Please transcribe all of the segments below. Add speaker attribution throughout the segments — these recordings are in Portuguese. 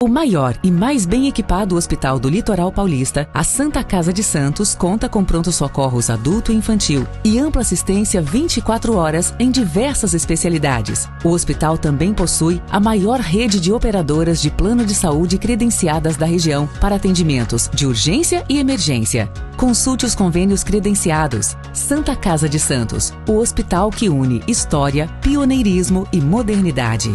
Speaker 1: O maior e mais bem equipado hospital do Litoral Paulista, a Santa Casa de Santos conta com pronto-socorros adulto e infantil e ampla assistência 24 horas em diversas especialidades. O hospital também possui a maior rede de operadoras de plano de saúde credenciadas da região para atendimentos de urgência e emergência. Consulte os convênios credenciados. Santa Casa de Santos, o hospital que une história, pioneirismo e modernidade.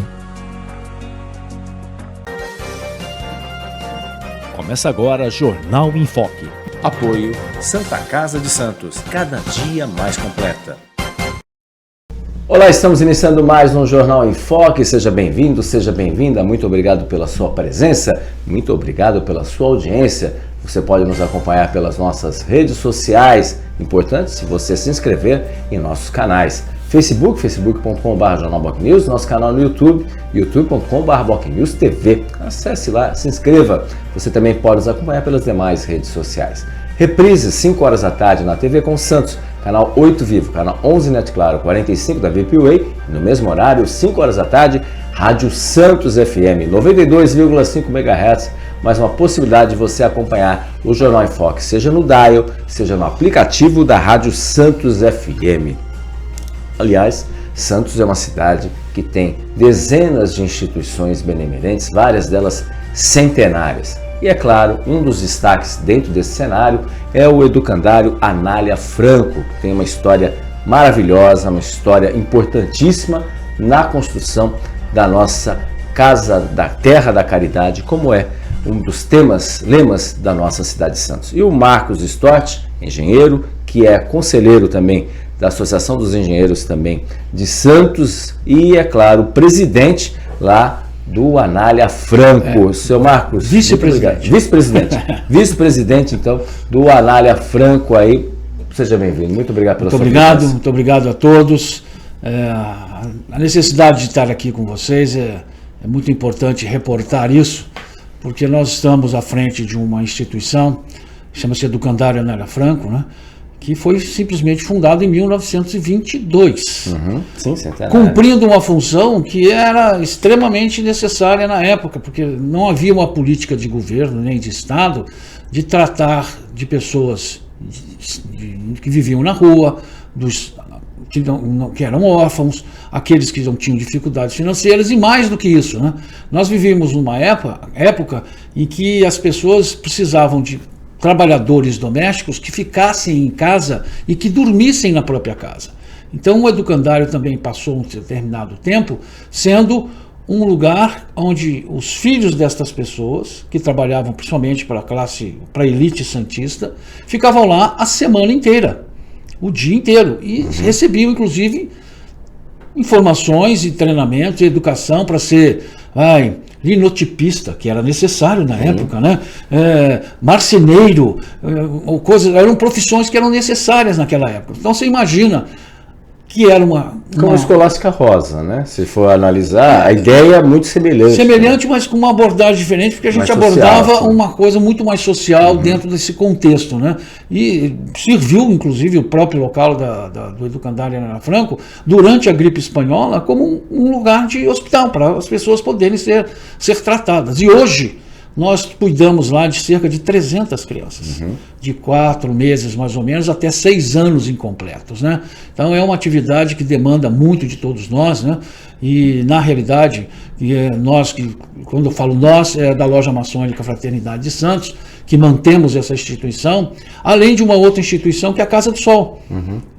Speaker 2: Começa agora Jornal em Foque.
Speaker 3: Apoio Santa Casa de Santos, cada dia mais completa.
Speaker 4: Olá, estamos iniciando mais um Jornal em Foque. Seja bem-vindo, seja bem-vinda. Muito obrigado pela sua presença, muito obrigado pela sua audiência. Você pode nos acompanhar pelas nossas redes sociais. Importante se você se inscrever em nossos canais. Facebook, facebook.com/jornalbocnews, nosso canal no YouTube, youtube.com/bocnewstv. Acesse lá, se inscreva. Você também pode nos acompanhar pelas demais redes sociais. Reprise, 5 horas da tarde na TV com Santos, canal 8 Vivo, canal 11 Net Claro, 45 da VPWay, e no mesmo horário, 5 horas da tarde, Rádio Santos FM, 92,5 MHz, mais uma possibilidade de você acompanhar o Jornal em Foque, seja no dial, seja no aplicativo da Rádio Santos FM. Aliás, Santos é uma cidade que tem dezenas de instituições benemerentes, várias delas centenárias. E é claro, um dos destaques dentro desse cenário é o educandário Anália Franco, que tem uma história maravilhosa, uma história importantíssima na construção da nossa Casa da Terra da Caridade, como é um dos lemas da nossa cidade de Santos. E o Marcos Stott, engenheiro, que é conselheiro também da Associação dos Engenheiros também de Santos e, é claro, presidente lá do Anália Franco. Seu Marcos,
Speaker 5: vice-presidente.
Speaker 4: Vice-presidente, então, do Anália Franco aí. Seja bem-vindo. Muito obrigado pela sua presença.
Speaker 5: Muito obrigado a todos. A necessidade de estar aqui com vocês é muito importante reportar isso, porque nós estamos à frente de uma instituição, chama-se Educandário Anália Franco, né? Que foi simplesmente fundado em 1922, cumprindo uma função que era extremamente necessária na época, porque não havia uma política de governo nem de Estado de tratar de pessoas que viviam na rua, que eram órfãos, aqueles que não tinham dificuldades financeiras e mais do que isso, né? Nós vivíamos numa época em que as pessoas precisavam de trabalhadores domésticos que ficassem em casa e que dormissem na própria casa. Então o educandário também passou um determinado tempo sendo um lugar onde os filhos destas pessoas, que trabalhavam principalmente para a elite santista, ficavam lá a semana inteira, o dia inteiro, e recebiam inclusive informações e treinamentos e educação para ser linotipista, que era necessário na época, né? Marceneiro, eram profissões que eram necessárias naquela época. Então você imagina que era uma
Speaker 4: escolástica rosa, né? Se for analisar, a ideia é muito semelhante.
Speaker 5: Semelhante, mas com uma abordagem diferente, porque a gente abordava uma coisa muito mais social dentro desse contexto, né? E serviu, inclusive, o próprio local do Educandário Anália Franco, durante a gripe espanhola, como um lugar de hospital, para as pessoas poderem ser tratadas. E hoje, nós cuidamos lá de cerca de 300 crianças, de 4 meses mais ou menos até 6 anos incompletos, né? Então é uma atividade que demanda muito de todos nós, né? E na realidade, quando eu falo nós, é da Loja Maçônica Fraternidade de Santos, que mantemos essa instituição, além de uma outra instituição que é a Casa do Sol.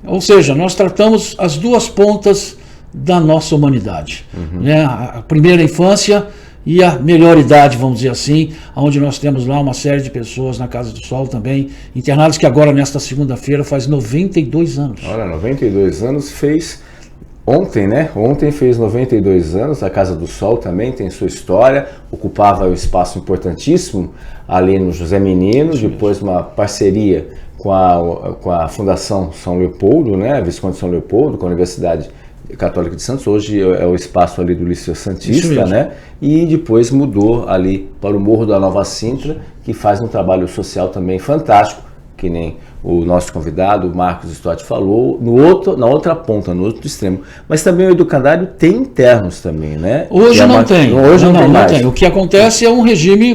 Speaker 5: Ou seja, nós tratamos as duas pontas da nossa humanidade, né? A primeira infância e a melhor idade, vamos dizer assim, onde nós temos lá uma série de pessoas na Casa do Sol também, internados, que agora nesta segunda-feira faz 92 anos.
Speaker 4: Olha, 92 anos fez ontem, né? Ontem fez 92 anos, a Casa do Sol também tem sua história, ocupava o espaço importantíssimo ali no José Menino, depois uma parceria com a Fundação São Leopoldo, né? A Visconde São Leopoldo, com a Universidade Católica de Santos, hoje é o espaço ali do Liceu Santista, né? E depois mudou ali para o Morro da Nova Sintra, que faz um trabalho social também fantástico, que nem o nosso convidado, o Marcos Stott, falou, na outra ponta, no outro extremo. Mas também o educandário tem internos também, né?
Speaker 5: Hoje não tem.
Speaker 4: Hoje não tem.
Speaker 5: O que acontece é um regime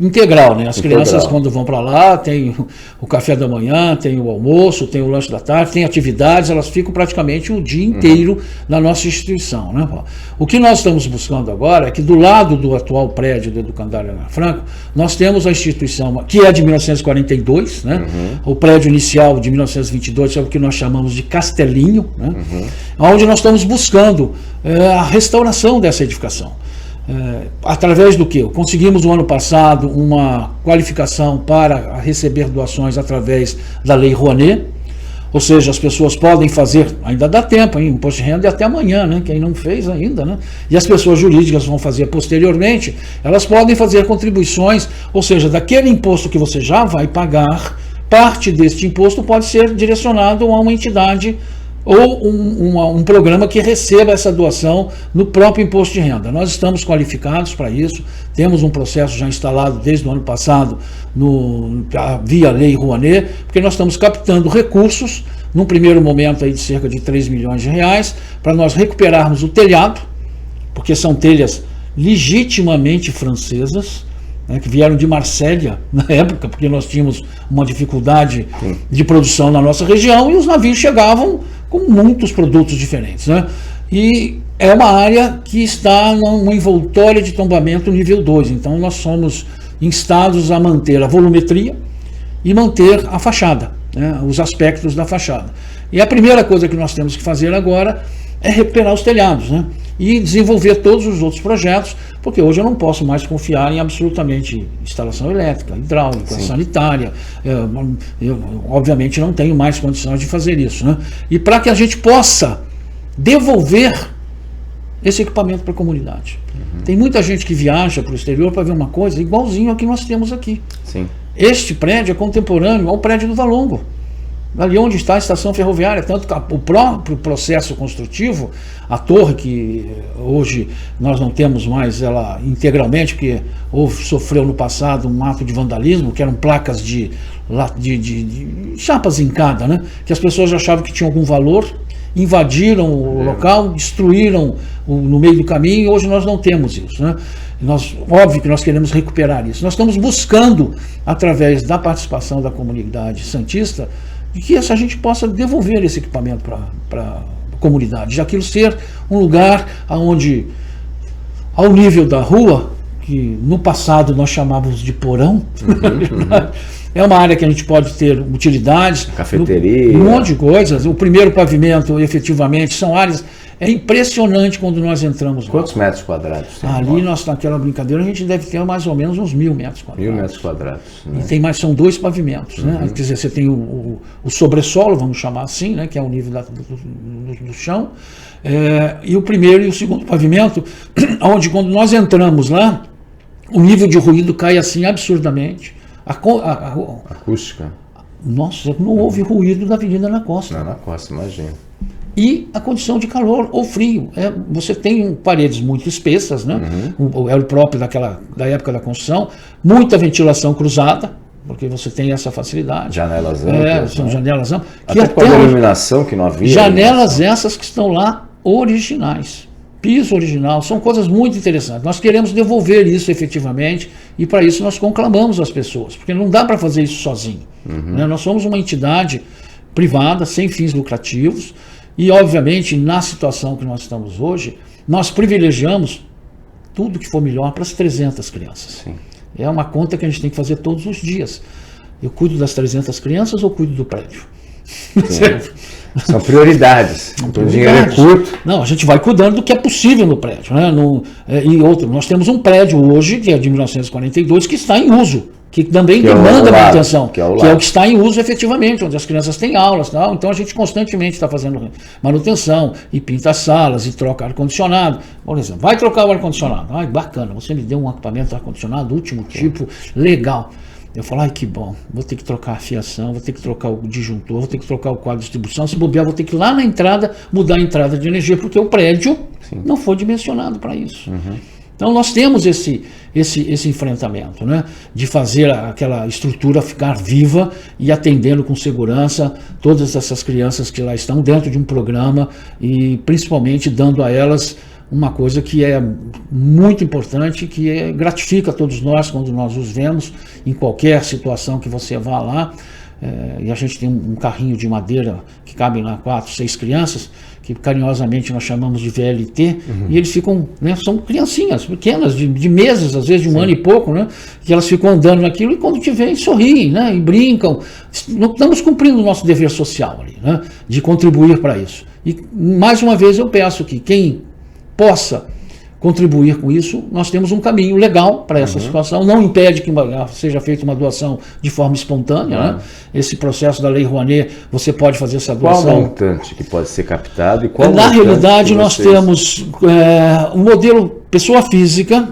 Speaker 5: integral, né? As crianças, quando vão para lá, tem o café da manhã, tem o almoço, tem o lanche da tarde, tem atividades, elas ficam praticamente o dia inteiro na nossa instituição, né? O que nós estamos buscando agora é que do lado do atual prédio do Educandário Ana Franco, nós temos a instituição, que é de 1942, né? O prédio inicial de 1922 é o que nós chamamos de Castelinho, né? Onde nós estamos buscando a restauração dessa edificação. Através do que? Conseguimos no ano passado uma qualificação para receber doações através da Lei Rouanet, ou seja, as pessoas podem fazer, ainda dá tempo, hein? Imposto de renda é até amanhã, né? Quem não fez ainda, né? E as pessoas jurídicas vão fazer posteriormente, elas podem fazer contribuições, ou seja, daquele imposto que você já vai pagar, parte deste imposto pode ser direcionado a uma entidade ou um programa que receba essa doação no próprio imposto de renda. Nós estamos qualificados para isso, temos um processo já instalado desde o ano passado via Lei Rouanet, porque nós estamos captando recursos, num primeiro momento aí de cerca de 3 milhões de reais, para nós recuperarmos o telhado, porque são telhas legitimamente francesas, né, que vieram de Marsella na época, porque nós tínhamos uma dificuldade de produção na nossa região e os navios chegavam com muitos produtos diferentes, né? E é uma área que está numa envoltória de tombamento nível 2, então nós somos instados a manter a volumetria e manter a fachada, né, os aspectos da fachada. E a primeira coisa que nós temos que fazer agora é recuperar os telhados, né? E desenvolver todos os outros projetos, porque hoje eu não posso mais confiar em absolutamente instalação elétrica, hidráulica, sanitária. Eu obviamente não tenho mais condições de fazer isso, né? E para que a gente possa devolver esse equipamento para a comunidade. Tem muita gente que viaja para o exterior para ver uma coisa igualzinho ao que nós temos aqui.
Speaker 4: Sim.
Speaker 5: Este prédio é contemporâneo ao prédio do Valongo, ali onde está a estação ferroviária, tanto que o próprio processo construtivo, a torre que hoje nós não temos mais ela integralmente, porque sofreu no passado um ato de vandalismo, que eram placas de chapa zincada, né? Que as pessoas achavam que tinham algum valor, invadiram o local, destruíram no meio do caminho, e hoje nós não temos isso, né? Óbvio que nós queremos recuperar isso. Nós estamos buscando, através da participação da comunidade santista, que a gente possa devolver esse equipamento para a comunidade, já aquilo ser um lugar onde, ao nível da rua, que no passado nós chamávamos de porão, é uma área que a gente pode ter utilidades,
Speaker 4: cafeteria,
Speaker 5: um monte de coisas. O primeiro pavimento, efetivamente, são áreas. É impressionante quando nós entramos lá.
Speaker 4: Quantos metros quadrados tem?
Speaker 5: Ali, naquela brincadeira, a gente deve ter mais ou menos uns 1.000 metros quadrados.
Speaker 4: 1.000 metros quadrados. Né?
Speaker 5: E tem mais, são 2 pavimentos, né? Quer dizer, você tem o sobressolo, vamos chamar assim, né? Que é o nível do chão, e o primeiro e o segundo pavimento, onde quando nós entramos lá, o nível de ruído cai assim absurdamente.
Speaker 4: Acústica.
Speaker 5: Nossa, não houve ruído da Avenida na Costa.
Speaker 4: Não, na Costa, imagina.
Speaker 5: E a condição de calor ou frio. Você tem paredes muito espessas, né? É o próprio da época da construção, muita ventilação cruzada, porque você tem essa facilidade.
Speaker 4: Janelas amplas.
Speaker 5: São janelas amplas.
Speaker 4: Até com a iluminação que não havia.
Speaker 5: Janelas essas que estão lá originais. Piso original, são coisas muito interessantes. Nós queremos devolver isso efetivamente e para isso nós conclamamos as pessoas, porque não dá para fazer isso sozinho. Né? Nós somos uma entidade privada, sem fins lucrativos, e obviamente na situação que nós estamos hoje, nós privilegiamos tudo que for melhor para as 300 crianças.
Speaker 4: Sim.
Speaker 5: É uma conta que a gente tem que fazer todos os dias. Eu cuido das 300 crianças ou cuido do prédio?
Speaker 4: São prioridades. O dinheiro é curto.
Speaker 5: Não, a gente vai cuidando do que é possível no prédio, né? E outro, nós temos um prédio hoje, que é de 1942, que está em uso, que também demanda manutenção, que é o que está em uso efetivamente, onde as crianças têm aulas, tal. Então a gente constantemente está fazendo manutenção, e pinta as salas, e troca ar-condicionado. Por exemplo, vai trocar o ar-condicionado. Ai, bacana, você me deu um equipamento de ar-condicionado, último tipo, legal. Eu falo, ai que bom, vou ter que trocar a fiação, vou ter que trocar o disjuntor, vou ter que trocar o quadro de distribuição, se bobear, vou ter que ir lá na entrada, mudar a entrada de energia, porque o prédio não foi dimensionado para isso. Então nós temos esse enfrentamento, né, de fazer aquela estrutura ficar viva e atendendo com segurança todas essas crianças que lá estão dentro de um programa e principalmente dando a elas uma coisa que é muito importante, que gratifica a todos nós quando nós os vemos em qualquer situação que você vá lá. E a gente tem um carrinho de madeira que cabem lá 4, 6 crianças, que carinhosamente nós chamamos de VLT, e eles ficam, né, são criancinhas pequenas, de meses, às vezes de um ano e pouco, né, que elas ficam andando naquilo e quando te veem sorriem, né, e brincam. Estamos cumprindo o nosso dever social ali, né, de contribuir para isso. E mais uma vez eu peço que quem possa contribuir com isso, nós temos um caminho legal para essa situação, não impede que seja feita uma doação de forma espontânea, né? Esse processo da Lei Rouanet, você pode fazer essa doação.
Speaker 4: Qual montante que pode ser captado e qual
Speaker 5: Na realidade, nós temos o modelo pessoa física,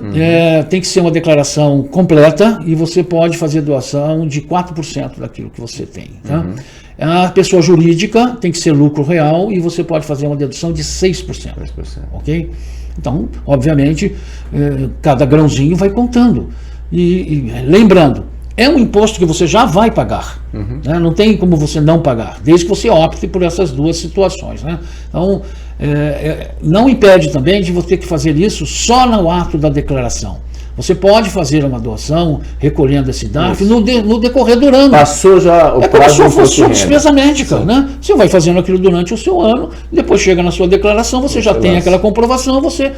Speaker 5: tem que ser uma declaração completa e você pode fazer doação de 4% daquilo que você tem. Tá? A pessoa jurídica tem que ser lucro real e você pode fazer uma dedução de 6%. Ok? Então, obviamente, cada grãozinho vai contando. E lembrando, é um imposto que você já vai pagar. Né? Não tem como você não pagar, desde que você opte por essas duas situações. Né? Então, não impede também de você ter que fazer isso só no ato da declaração. Você pode fazer uma doação recolhendo esse DARF no decorrer do ano.
Speaker 4: Passou já o prazo
Speaker 5: da sua despesa médica, né? Você vai fazendo aquilo durante o seu ano, depois chega na sua declaração, você já tem aquela comprovação, você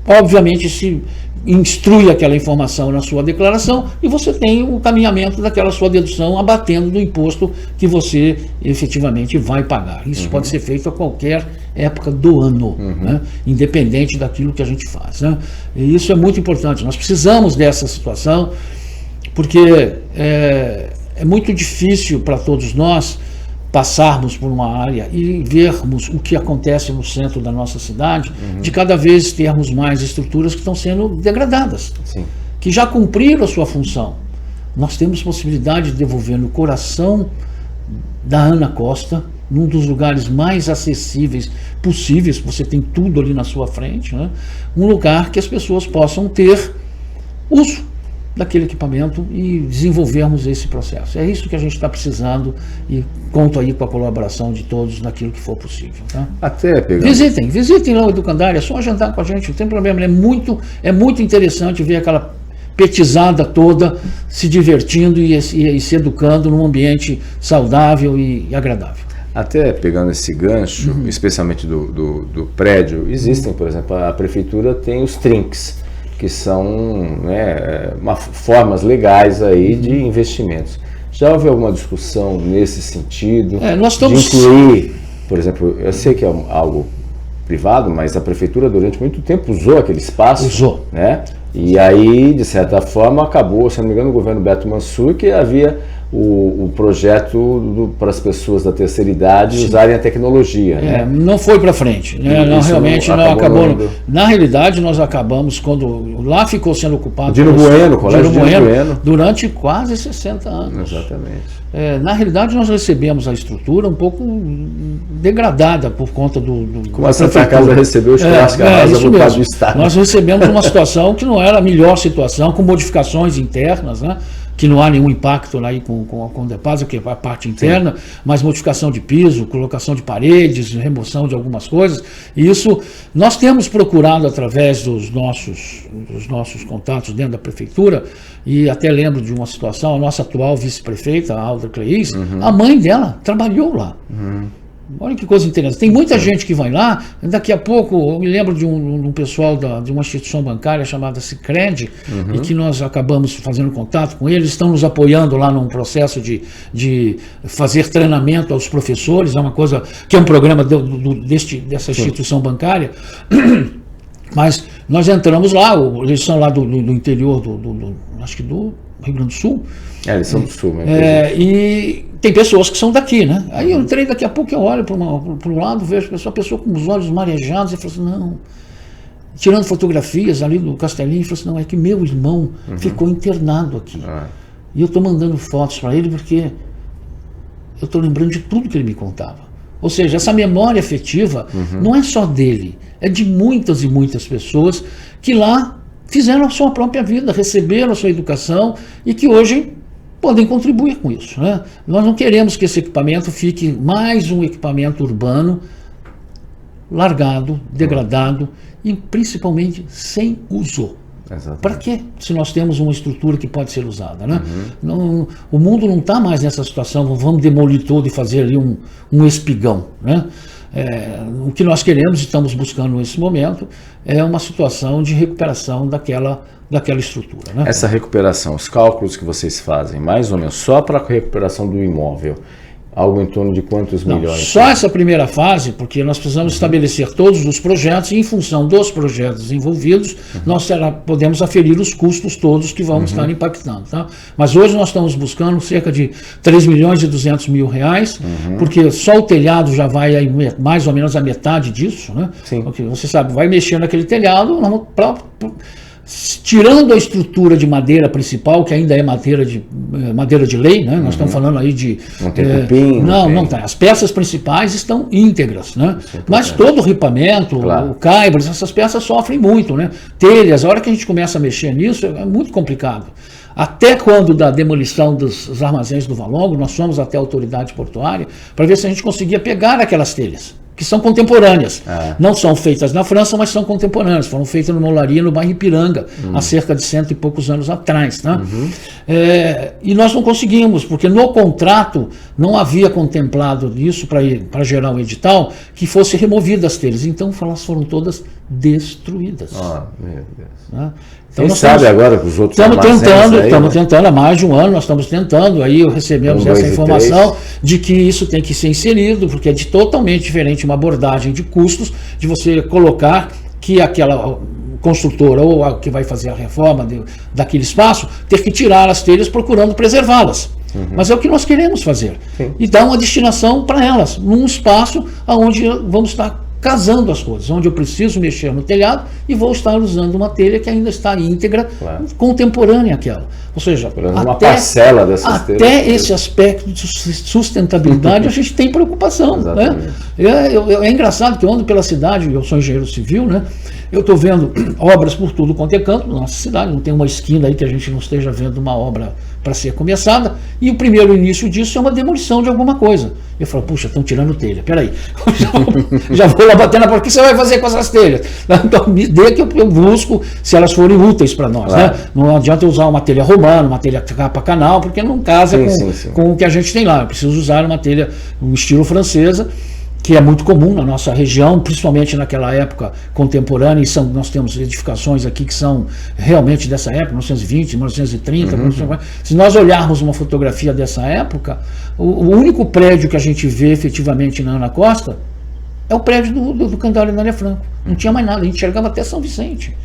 Speaker 5: obviamente se instrui aquela informação na sua declaração e você tem o caminhamento daquela sua dedução abatendo do imposto que você efetivamente vai pagar. Isso pode ser feito a qualquer época do ano, né? Independente daquilo que a gente faz. Né? E isso é muito importante. Nós precisamos dessa situação porque é muito difícil para todos nós passarmos por uma área e vermos o que acontece no centro da nossa cidade, de cada vez termos mais estruturas que estão sendo degradadas, que já cumpriram a sua função. Nós temos possibilidade de devolver no coração da Ana Costa, num dos lugares mais acessíveis possíveis, você tem tudo ali na sua frente, né? Um lugar que as pessoas possam ter uso daquele equipamento e desenvolvermos esse processo. É isso que a gente está precisando e conto aí com a colaboração de todos naquilo que for possível. Tá?
Speaker 4: Até pegando...
Speaker 5: Visitem lá o Educandária, é só agendar com a gente, não tem problema. É muito interessante ver aquela petizada toda se divertindo e se educando num ambiente saudável e agradável.
Speaker 4: Até pegando esse gancho, especialmente do prédio, existem, por exemplo, a prefeitura tem os trinques, que são, né, formas legais aí de investimentos. Já houve alguma discussão nesse sentido?
Speaker 5: Nós estamos...
Speaker 4: De incluir, por exemplo, eu sei que é algo privado, mas a prefeitura durante muito tempo usou aquele espaço.
Speaker 5: Usou.
Speaker 4: Né? E aí, de certa forma, acabou, se não me engano, o governo Beto Mansur, que havia o projeto para as pessoas da terceira idade usarem a tecnologia. Né?
Speaker 5: Não foi para frente, né? Não, realmente não acabou. Na realidade, nós acabamos quando lá ficou sendo ocupado
Speaker 4: Dino Bueno, Colégio Dino Bueno,
Speaker 5: durante quase 60 anos.
Speaker 4: Exatamente.
Speaker 5: Na realidade, nós recebemos a estrutura um pouco degradada por conta do
Speaker 4: como a Santa Casa recebeu os churrascos do Estado.
Speaker 5: Nós recebemos uma situação que não era a melhor situação, com modificações internas, né? Que não há nenhum impacto aí com o Depasa, que é a parte interna, mas modificação de piso, colocação de paredes, remoção de algumas coisas. E isso nós temos procurado através dos nossos contatos dentro da prefeitura, e até lembro de uma situação, a nossa atual vice-prefeita, a Alda Cleis, a mãe dela trabalhou lá. Olha que coisa interessante. Tem muita gente que vai lá. Daqui a pouco, eu me lembro de um pessoal de uma instituição bancária chamada Sicredi, e que nós acabamos fazendo contato com eles. Estão nos apoiando lá num processo de fazer treinamento aos professores. É uma coisa que é um programa dessa instituição bancária. Mas nós entramos lá, eles são lá do interior acho que do Rio Grande do Sul.
Speaker 4: Eles são do Sul, né?
Speaker 5: E tem pessoas que são daqui, né? Aí eu entrei, daqui a pouco eu olho para um lado, vejo a pessoa com os olhos marejados e falo assim, não, tirando fotografias ali do Castelinho, e falo assim, não, é que meu irmão ficou internado aqui. E eu estou mandando fotos para ele porque eu estou lembrando de tudo que ele me contava. Ou seja, essa memória afetiva não é só dele, é de muitas e muitas pessoas que lá fizeram a sua própria vida, receberam a sua educação e que hoje podem contribuir com isso, né? Nós não queremos que esse equipamento fique mais um equipamento urbano largado, degradado e principalmente sem uso. Para quê? Se nós temos uma estrutura que pode ser usada, né? Não, o mundo não está mais nessa situação, vamos demolir tudo e fazer ali um espigão, né? O que nós queremos, estamos buscando nesse momento, é uma situação de recuperação daquela estrutura, né?
Speaker 4: Essa recuperação, os cálculos que vocês fazem, mais ou menos, só para a recuperação do imóvel, algo em torno de quantos milhões?
Speaker 5: Só essa primeira fase, porque nós precisamos estabelecer todos os projetos e em função dos projetos envolvidos, nós podemos aferir os custos todos que vão estar impactando. Tá? Mas hoje nós estamos buscando cerca de 3 milhões e 200 mil reais, porque só o telhado já vai aí mais ou menos a metade disso, né?
Speaker 4: Sim.
Speaker 5: Porque você sabe, vai mexer naquele telhado, tirando a estrutura de madeira principal, que ainda é madeira de lei, né? Nós estamos falando aí de...
Speaker 4: Não tem cupim?
Speaker 5: Não tem. As peças principais estão íntegras, né? Mas todo o ripamento, o caibras, essas peças sofrem muito, né? Telhas, a hora que a gente começa a mexer nisso, é muito complicado. Até quando da demolição dos armazéns do Valongo, nós fomos até a autoridade portuária para ver se a gente conseguia pegar aquelas telhas, que são contemporâneas. Não são feitas na França, mas são contemporâneas. Foram feitas numa olaria no bairro Ipiranga, há cerca de 100 e poucos anos atrás. Tá? E nós não conseguimos, porque no contrato não havia contemplado isso para gerar um edital que fosse removidas as telhas. Então elas foram todas destruídas.
Speaker 4: Meu Deus.
Speaker 5: Tá? Então,
Speaker 4: quem sabe agora com os outros
Speaker 5: estamos tentando há mais de um ano, nós estamos tentando, aí recebemos essa informação de que isso tem que ser inserido, porque é totalmente diferente uma abordagem de custos, de você colocar que aquela construtora ou a que vai fazer a reforma daquele espaço, ter que tirar as telhas procurando preservá-las. Mas é o que nós queremos fazer. E dar uma destinação para elas, num espaço onde vamos estar casando as coisas, onde eu preciso mexer no telhado e vou estar usando uma telha que ainda está íntegra, contemporânea àquela. Ou seja,
Speaker 4: uma parcela dessas telhas.
Speaker 5: Até esse aspecto de sustentabilidade a gente tem preocupação. Né? É engraçado que eu ando pela cidade, eu sou engenheiro civil, né? Eu estou vendo obras por tudo quanto é canto na nossa cidade, não tem uma esquina aí que a gente não esteja vendo uma obra para ser começada, e o primeiro início disso é uma demolição de alguma coisa. Eu falo, puxa, estão tirando telha, peraí, já vou lá bater na porta, o que você vai fazer com essas telhas? Então me dê que eu busco se elas forem úteis para nós. Né? Não adianta eu usar uma telha romana, uma telha capa canal, porque não casa com o que a gente tem lá. Eu preciso usar uma telha no estilo francesa, que é muito comum na nossa região, principalmente naquela época contemporânea, e nós temos edificações aqui que são realmente dessa época, 1920, 1930, se nós olharmos uma fotografia dessa época, o único prédio que a gente vê efetivamente na Ana Costa é o prédio do Candário Nália Franco, não tinha mais nada, a gente enxergava até São Vicente.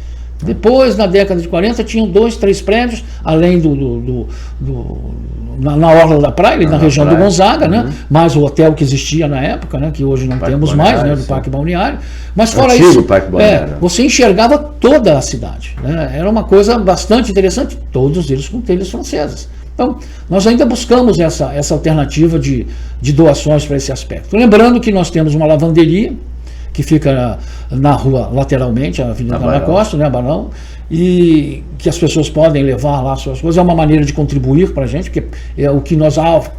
Speaker 5: Depois, na década de 40, tinham 2, 3 prédios, além na orla da praia, na região do Gonzaga, né? Mais o hotel que existia na época, né? Que hoje não temos mais, né? Do Parque Balneário. Mas fora isso, você enxergava toda a cidade. Né? Era uma coisa bastante interessante, todos eles com telhas francesas. Então, nós ainda buscamos essa alternativa de doações para esse aspecto. Lembrando que nós temos uma lavanderia, que fica na rua lateralmente, a Avenida Ana Costa, né, Barão, e que as pessoas podem levar lá suas coisas. É uma maneira de contribuir para a gente, porque é o que nós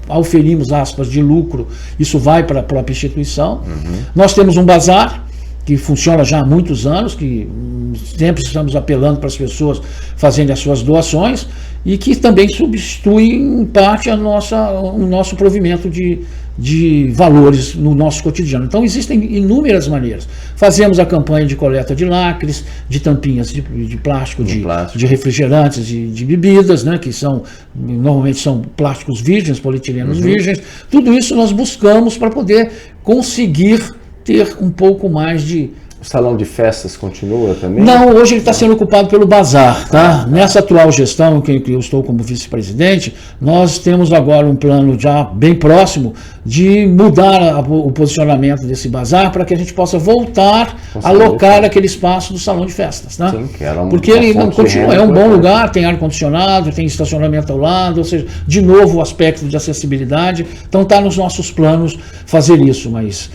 Speaker 5: auferimos, aspas, de lucro, isso vai para a própria instituição. Nós temos um bazar, que funciona já há muitos anos, que sempre estamos apelando para as pessoas fazerem as suas doações, e que também substitui, em parte, o nosso provimento de valores no nosso cotidiano. Então existem inúmeras maneiras. Fazemos a campanha de coleta de lacres, de tampinhas de plástico, de refrigerantes, de bebidas, né, que normalmente são plásticos virgens, polietilenos virgens. Tudo isso nós buscamos para poder conseguir ter um pouco mais de...
Speaker 4: O salão de festas continua também?
Speaker 5: Não, hoje ele está sendo ocupado pelo bazar. Tá? Nessa atual gestão, que eu estou como vice-presidente, nós temos agora um plano já bem próximo de mudar o posicionamento desse bazar para que a gente possa voltar a alocar aquele espaço do salão de festas. Tá?
Speaker 4: Sim, que era
Speaker 5: porque ele não continua, é um bom lugar, tem ar-condicionado, tem estacionamento ao lado, ou seja, de novo o aspecto de acessibilidade. Então está nos nossos planos fazer isso, mas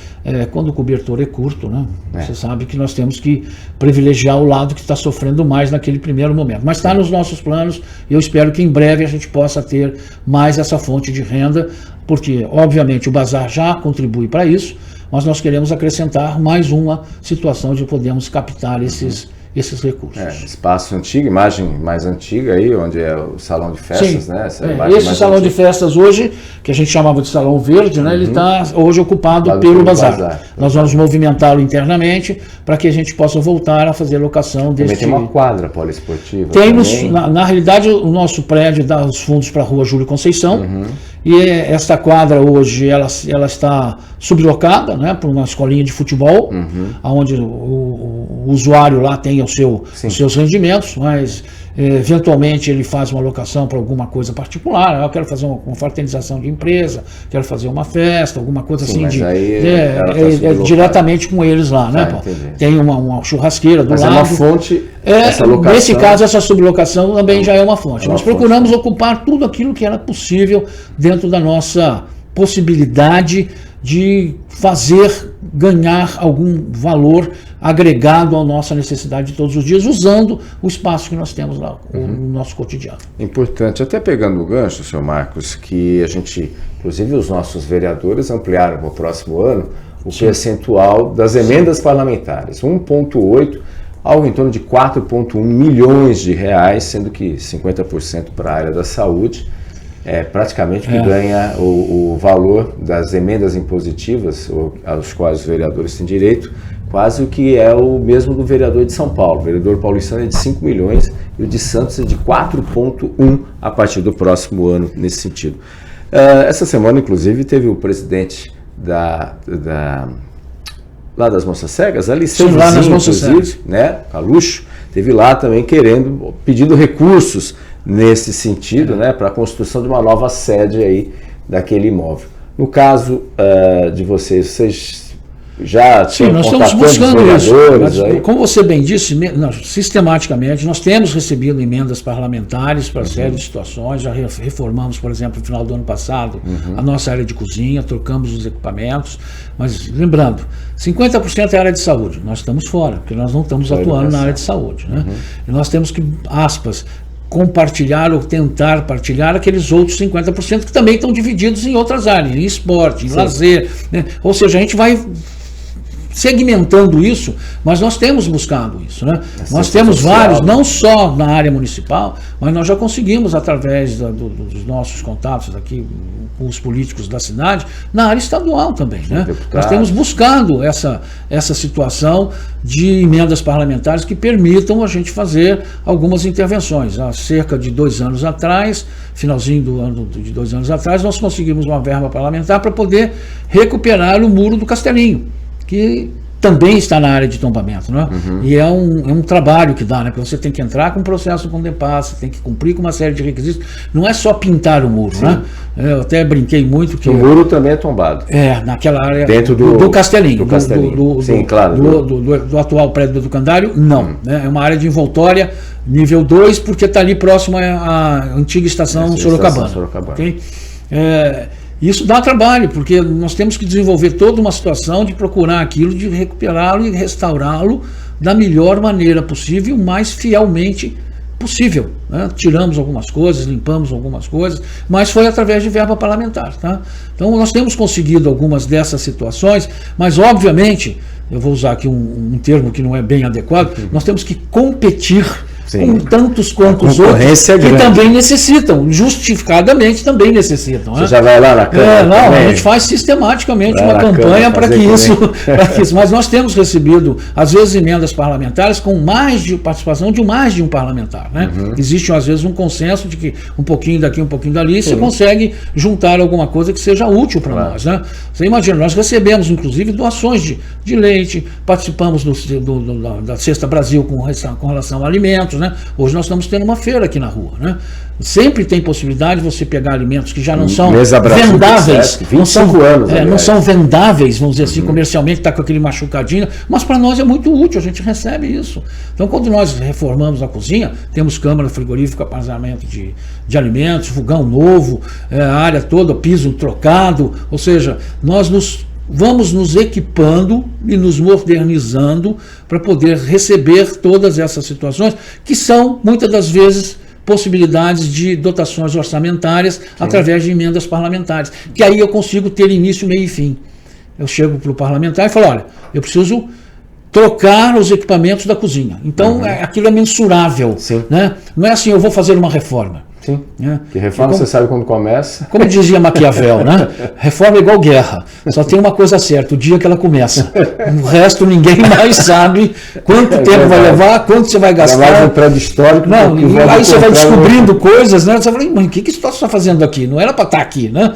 Speaker 5: quando o cobertor é curto, né? Você sabe que nós temos que privilegiar o lado que está sofrendo mais naquele primeiro momento. Mas está nos nossos planos e eu espero que em breve a gente possa ter mais essa fonte de renda, porque, obviamente, o Bazar já contribui para isso, mas nós queremos acrescentar mais uma situação de podermos captar esses recursos.
Speaker 4: Espaço antigo, imagem mais antiga aí, onde é o salão de festas,
Speaker 5: Sim.
Speaker 4: né?
Speaker 5: Esse salão de festas hoje, que a gente chamava de Salão Verde, né? Ele está hoje ocupado pelo Bazar. Nós vamos movimentá-lo internamente para que a gente possa voltar a fazer locação desse...
Speaker 4: Também tem uma quadra poliesportiva.
Speaker 5: Temos, na realidade, o nosso prédio dá os fundos para a Rua Júlio Conceição, e esta quadra hoje ela está sublocada, né, para uma escolinha de futebol, onde o usuário lá tem os seus rendimentos, mas eventualmente ele faz uma locação para alguma coisa particular. Eu quero fazer uma fraternização de empresa, quero fazer uma festa, alguma coisa assim, diretamente com eles lá, né? Tem uma churrasqueira do lado.
Speaker 4: Mas é uma fonte, essa locação.
Speaker 5: Nesse caso, essa sublocação também já é uma fonte. Nós procuramos ocupar tudo aquilo que era possível dentro da nossa possibilidade de fazer ganhar algum valor agregado à nossa necessidade de todos os dias, usando o espaço que nós temos lá no nosso cotidiano.
Speaker 4: Importante, até pegando o gancho, senhor Marcos, que a gente, inclusive os nossos vereadores ampliaram para o próximo ano o percentual das emendas parlamentares, 1,8 algo em torno de 4,1 milhões de reais, sendo que 50% para a área da saúde. Praticamente que ganha o valor das emendas impositivas, aos quais os vereadores têm direito, quase o que é o mesmo do vereador de São Paulo. O vereador paulistano é de 5 milhões e o de Santos é de 4,1 a partir do próximo ano, nesse sentido. Essa semana, inclusive, teve o presidente lá das Moças Cegas, ali seu vizinho,
Speaker 5: lá nas Moças Cegas,
Speaker 4: né, Calucho, teve lá também pedindo recursos nesse sentido, né, para a construção de uma nova sede aí daquele imóvel. No caso de vocês já tinham
Speaker 5: nós estamos buscando isso.
Speaker 4: Aí?
Speaker 5: Como você bem disse, sistematicamente, nós temos recebido emendas parlamentares para série de situações, já reformamos, por exemplo, no final do ano passado, a nossa área de cozinha, trocamos os equipamentos, mas lembrando, 50% é área de saúde, nós estamos fora, porque nós não estamos atuando na área de saúde, né? E nós temos que, compartilhar ou tentar partilhar aqueles outros 50% que também estão divididos em outras áreas, em esporte, em lazer, né? Ou seja, a gente vai segmentando isso, mas nós temos buscado isso, né? Nós temos vários, não só na área municipal, mas nós já conseguimos, através dos nossos contatos aqui com os políticos da cidade, na área estadual também, né? Nós temos buscado essa situação de emendas parlamentares que permitam a gente fazer algumas intervenções. Há cerca de 2 anos atrás, finalzinho de 2 anos atrás, nós conseguimos uma verba parlamentar para poder recuperar o muro do Castelinho, que também está na área de tombamento, né? E é um trabalho que dá, né? Porque você tem que entrar com um processo com Condempas, tem que cumprir com uma série de requisitos. Não é só pintar o muro, né? Eu até brinquei muito que...
Speaker 4: O muro também é tombado.
Speaker 5: Naquela área
Speaker 4: dentro
Speaker 5: do Castelinho.
Speaker 4: Sim, claro.
Speaker 5: Do atual prédio do Educandário, não. Né? É uma área de envoltória nível 2, porque está ali próximo à antiga estação Sorocabana. Okay? Isso dá trabalho, porque nós temos que desenvolver toda uma situação de procurar aquilo, de recuperá-lo e restaurá-lo da melhor maneira possível, o mais fielmente possível, né? Tiramos algumas coisas, limpamos algumas coisas, mas foi através de verba parlamentar, tá? Então nós temos conseguido algumas dessas situações, mas obviamente, eu vou usar aqui um termo que não é bem adequado, nós temos que competir com tantos quantos outros que também necessitam, justificadamente também necessitam.
Speaker 4: Você já vai lá na Câmara?
Speaker 5: A gente faz sistematicamente uma campanha para que isso, mas nós temos recebido, às vezes, emendas parlamentares com participação de mais de um parlamentar, né? Existe, às vezes, um consenso de que um pouquinho daqui, um pouquinho dali, você consegue juntar alguma coisa que seja útil para nós, né? Você imagina, nós recebemos, inclusive, doações de leite, participamos da Cesta Brasil com relação a alimentos, né? Hoje nós estamos tendo uma feira aqui na rua, né? Sempre tem possibilidade de você pegar alimentos que já não são vendáveis, não são vendáveis, vamos dizer assim, comercialmente, está com aquele machucadinho, mas para nós é muito útil, a gente recebe isso. Então, quando nós reformamos a cozinha, temos câmara frigorífica para armazenamento de alimentos, fogão novo, a área toda, piso trocado, ou seja, nós nos vamos nos equipando e nos modernizando para poder receber todas essas situações, que são, muitas das vezes, possibilidades de dotações orçamentárias através de emendas parlamentares, que aí eu consigo ter início, meio e fim. Eu chego para o parlamentar e falo, olha, eu preciso trocar os equipamentos da cozinha. Então, aquilo é mensurável. Né? Não é assim, eu vou fazer uma reforma.
Speaker 4: Sim. Que reforma você sabe quando começa.
Speaker 5: Como dizia Maquiavel, né? Reforma é igual guerra. Só tem uma coisa certa, o dia que ela começa. O resto ninguém mais sabe quanto tempo vai levar, quanto você vai gastar.
Speaker 4: Mais um prédio histórico.
Speaker 5: Não, aí você vai descobrindo coisas, né? Você fala, mas o que você está fazendo aqui? Não era para estar aqui, né?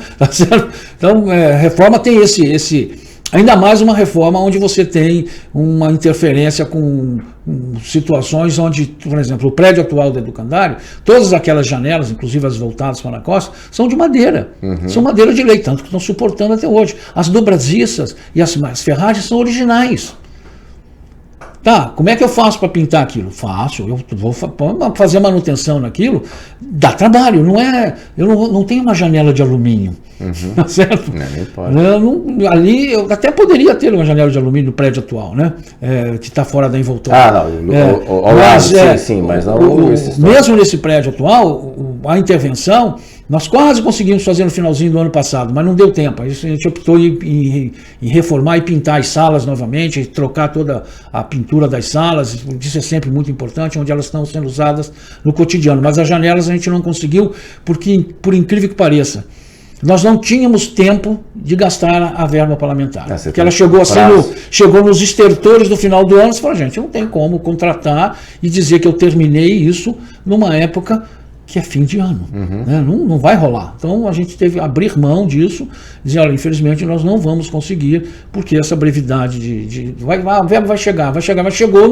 Speaker 5: Então, reforma tem esse ainda mais uma reforma onde você tem uma interferência com situações onde, por exemplo, o prédio atual do Educandário, todas aquelas janelas, inclusive as voltadas para a costa, são de madeira. São madeira de lei, tanto que estão suportando até hoje. As dobradiças e as ferragens são originais. Tá, como é que eu faço para pintar aquilo? Faço, eu vou fazer manutenção naquilo, dá trabalho, não é, eu não tenho uma janela de alumínio, tá certo? Ali eu até poderia ter uma janela de alumínio no prédio atual, né? Que está fora da envoltória. Mas não mesmo nesse prédio atual, a intervenção, nós quase conseguimos fazer no finalzinho do ano passado, mas não deu tempo. A gente optou em reformar e pintar as salas novamente, trocar toda a pintura das salas, isso é sempre muito importante, onde elas estão sendo usadas no cotidiano. Mas as janelas a gente não conseguiu, porque, por incrível que pareça, nós não tínhamos tempo de gastar a verba parlamentar. Porque ela chegou assim, chegou nos estertores do final do ano, você fala, gente, não tem como contratar e dizer que eu terminei isso numa época que é fim de ano, né? Não vai rolar. Então a gente teve que abrir mão disso, dizer, olha, infelizmente nós não vamos conseguir, porque essa brevidade a verba vai chegar, mas chegou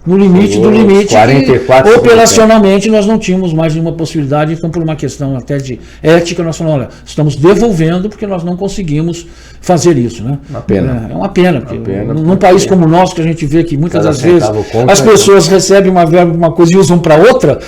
Speaker 5: no limite do limite, 44, operacionalmente nós não tínhamos mais nenhuma possibilidade, então por uma questão até de ética, nós falamos, olha, estamos devolvendo porque nós não conseguimos fazer isso, né?
Speaker 4: Uma pena.
Speaker 5: É uma pena, num país como o nosso, que a gente vê que muitas das vezes as pessoas recebem uma verba, uma coisa e usam para outra,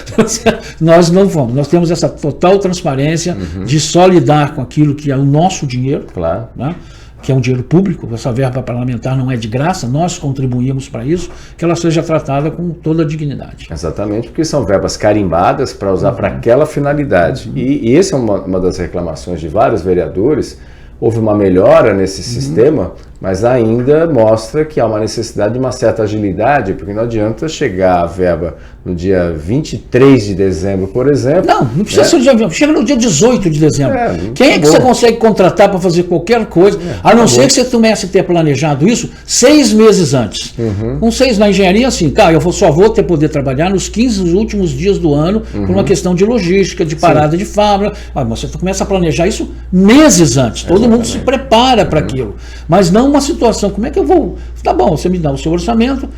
Speaker 5: nós não vamos. Nós temos essa total transparência de só lidar com aquilo que é o nosso dinheiro,
Speaker 4: claro,
Speaker 5: né? Que é um dinheiro público, essa verba parlamentar não é de graça, nós contribuímos para isso, que ela seja tratada com toda a dignidade.
Speaker 4: Exatamente, porque são verbas carimbadas para usar para aquela finalidade. E essa é uma das reclamações de vários vereadores. Houve uma melhora nesse sistema, mas ainda mostra que há uma necessidade de uma certa agilidade, porque não adianta chegar a verba no dia 23 de dezembro, por exemplo.
Speaker 5: Não precisa ser no dia 20, chega no dia 18 de dezembro. Quem é que você consegue contratar para fazer qualquer coisa, a não ser que você comece a ter planejado isso 6 meses antes. Com 6 na engenharia, assim, eu só vou poder trabalhar nos 15 últimos dias do ano, por uma questão de logística, de parada de fábrica. Mas você começa a planejar isso meses antes. Todo mundo se prepara para aquilo. Mas não uma situação, como é que eu vou? Tá bom, você me dá o seu orçamento,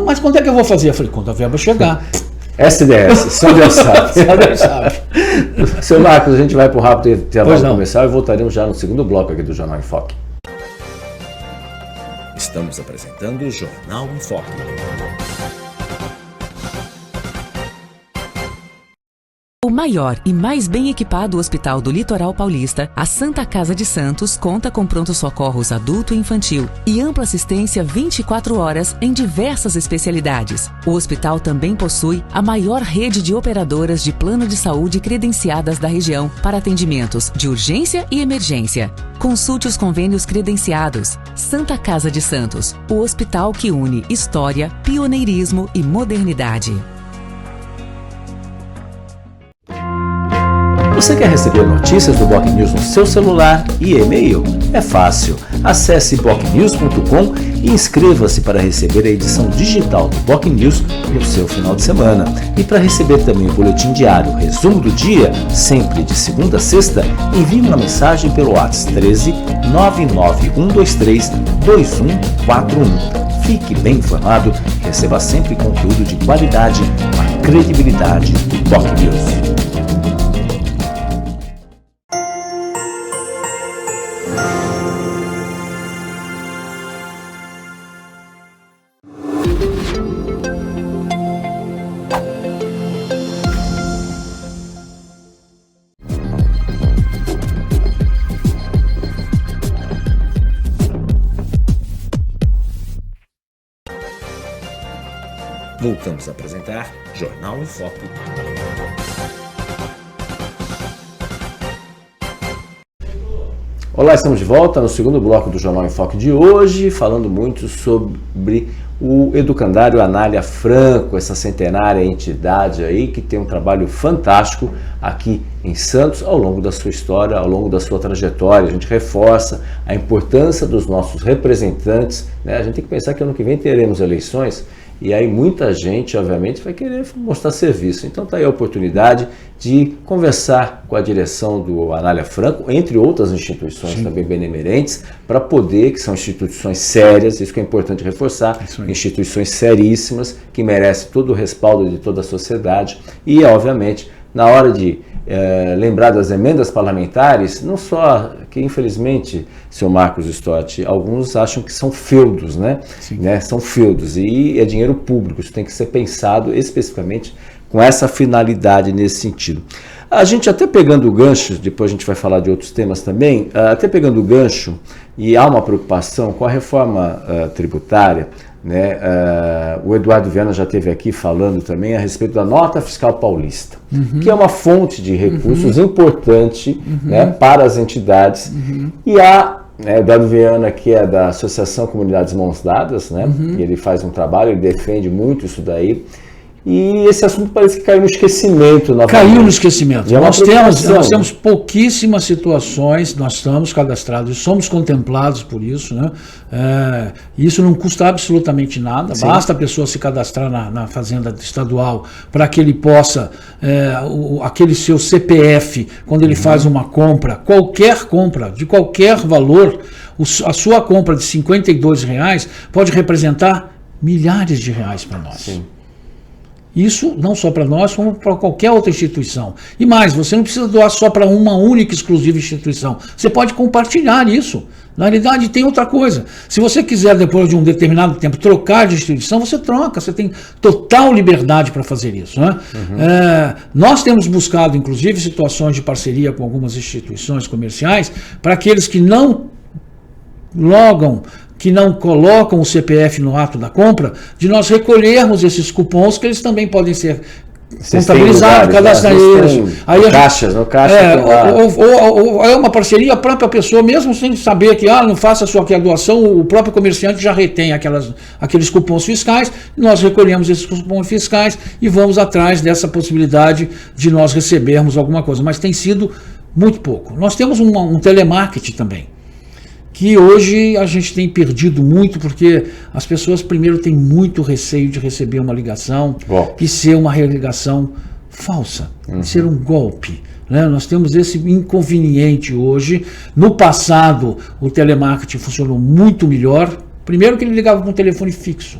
Speaker 5: mas quando é que eu vou fazer? Eu falei, quando a verba chegar.
Speaker 4: SDS, só Deus sabe. Seu Marcos, a gente vai para o rápido intervalo comercial e voltaremos já no segundo bloco aqui do Jornal em Foque.
Speaker 3: Estamos apresentando o Jornal em Foque.
Speaker 1: O maior e mais bem equipado hospital do Litoral Paulista, a Santa Casa de Santos, conta com pronto-socorros adulto e infantil e ampla assistência 24 horas em diversas especialidades. O hospital também possui a maior rede de operadoras de plano de saúde credenciadas da região para atendimentos de urgência e emergência. Consulte os convênios credenciados. Santa Casa de Santos, o hospital que une história, pioneirismo e modernidade.
Speaker 2: Você quer receber notícias do Boc News no seu celular e e-mail? É fácil. Acesse bocnews.com e inscreva-se para receber a edição digital do Boc News no seu final de semana. E para receber também o boletim diário, resumo do dia, sempre de segunda a sexta, envie uma mensagem pelo WhatsApp 13 99123 2141. Fique bem informado, receba sempre conteúdo de qualidade com a credibilidade do Boc News.
Speaker 3: Voltamos a apresentar Jornal em Foco.
Speaker 4: Olá, estamos de volta no segundo bloco do Jornal em Foco de hoje, falando muito sobre o Educandário Anália Franco, essa centenária entidade aí que tem um trabalho fantástico aqui em Santos ao longo da sua história, ao longo da sua trajetória. A gente reforça a importância dos nossos representantes, né? A gente tem que pensar que ano que vem teremos eleições e aí muita gente, obviamente, vai querer mostrar serviço. Então está aí a oportunidade de conversar com a direção do Anália Franco, entre outras instituições também benemerentes, para poder, que são instituições sérias, isso que é importante reforçar, instituições seríssimas, que merecem todo o respaldo de toda a sociedade e, obviamente, na hora de lembrar das emendas parlamentares, não só que, infelizmente, senhor Marcos Stott, alguns acham que são feudos, né? São feudos e é dinheiro público, isso tem que ser pensado especificamente com essa finalidade nesse sentido. A gente até pegando o gancho, depois a gente vai falar de outros temas também, até pegando o gancho, e há uma preocupação com a reforma tributária, né? O Eduardo Viana já esteve aqui falando também a respeito da nota fiscal paulista, que é uma fonte de recursos importante, né, para as entidades. E há Eduardo Viana, que é da Associação Comunidades Mãos Dadas, né? E ele faz um trabalho, ele defende muito isso daí. E esse assunto parece que caiu no esquecimento novamente.
Speaker 5: Caiu no esquecimento. Nós temos pouquíssimas situações, nós estamos cadastrados, somos contemplados por isso, né? Isso não custa absolutamente nada, basta a pessoa se cadastrar na Fazenda Estadual para que ele possa, aquele seu CPF, quando ele faz uma compra, qualquer compra, de qualquer valor, a sua compra de R$52 pode representar milhares de reais para nós.
Speaker 4: Sim.
Speaker 5: Isso não só para nós, como para qualquer outra instituição. E mais, você não precisa doar só para uma única exclusiva instituição. Você pode compartilhar isso. Na realidade, tem outra coisa. Se você quiser, depois de um determinado tempo, trocar de instituição, você troca. Você tem total liberdade para fazer isso, né? Nós temos buscado, inclusive, situações de parceria com algumas instituições comerciais para aqueles que não logam, que não colocam o CPF no ato da compra, de nós recolhermos esses cupons, que eles também podem ser contabilizados, cadastrados.
Speaker 4: No caixa
Speaker 5: ou é uma parceria, a própria pessoa, mesmo sem saber que não faça a sua doação, o próprio comerciante já retém aqueles cupons fiscais, nós recolhemos esses cupons fiscais e vamos atrás dessa possibilidade de nós recebermos alguma coisa, mas tem sido muito pouco. Nós temos um telemarketing também, que hoje a gente tem perdido muito, porque as pessoas primeiro têm muito receio de receber uma ligação e ser uma ligação falsa, ser um golpe, né? Nós temos esse inconveniente hoje. No passado, o telemarketing funcionou muito melhor. Primeiro que ele ligava com um telefone fixo,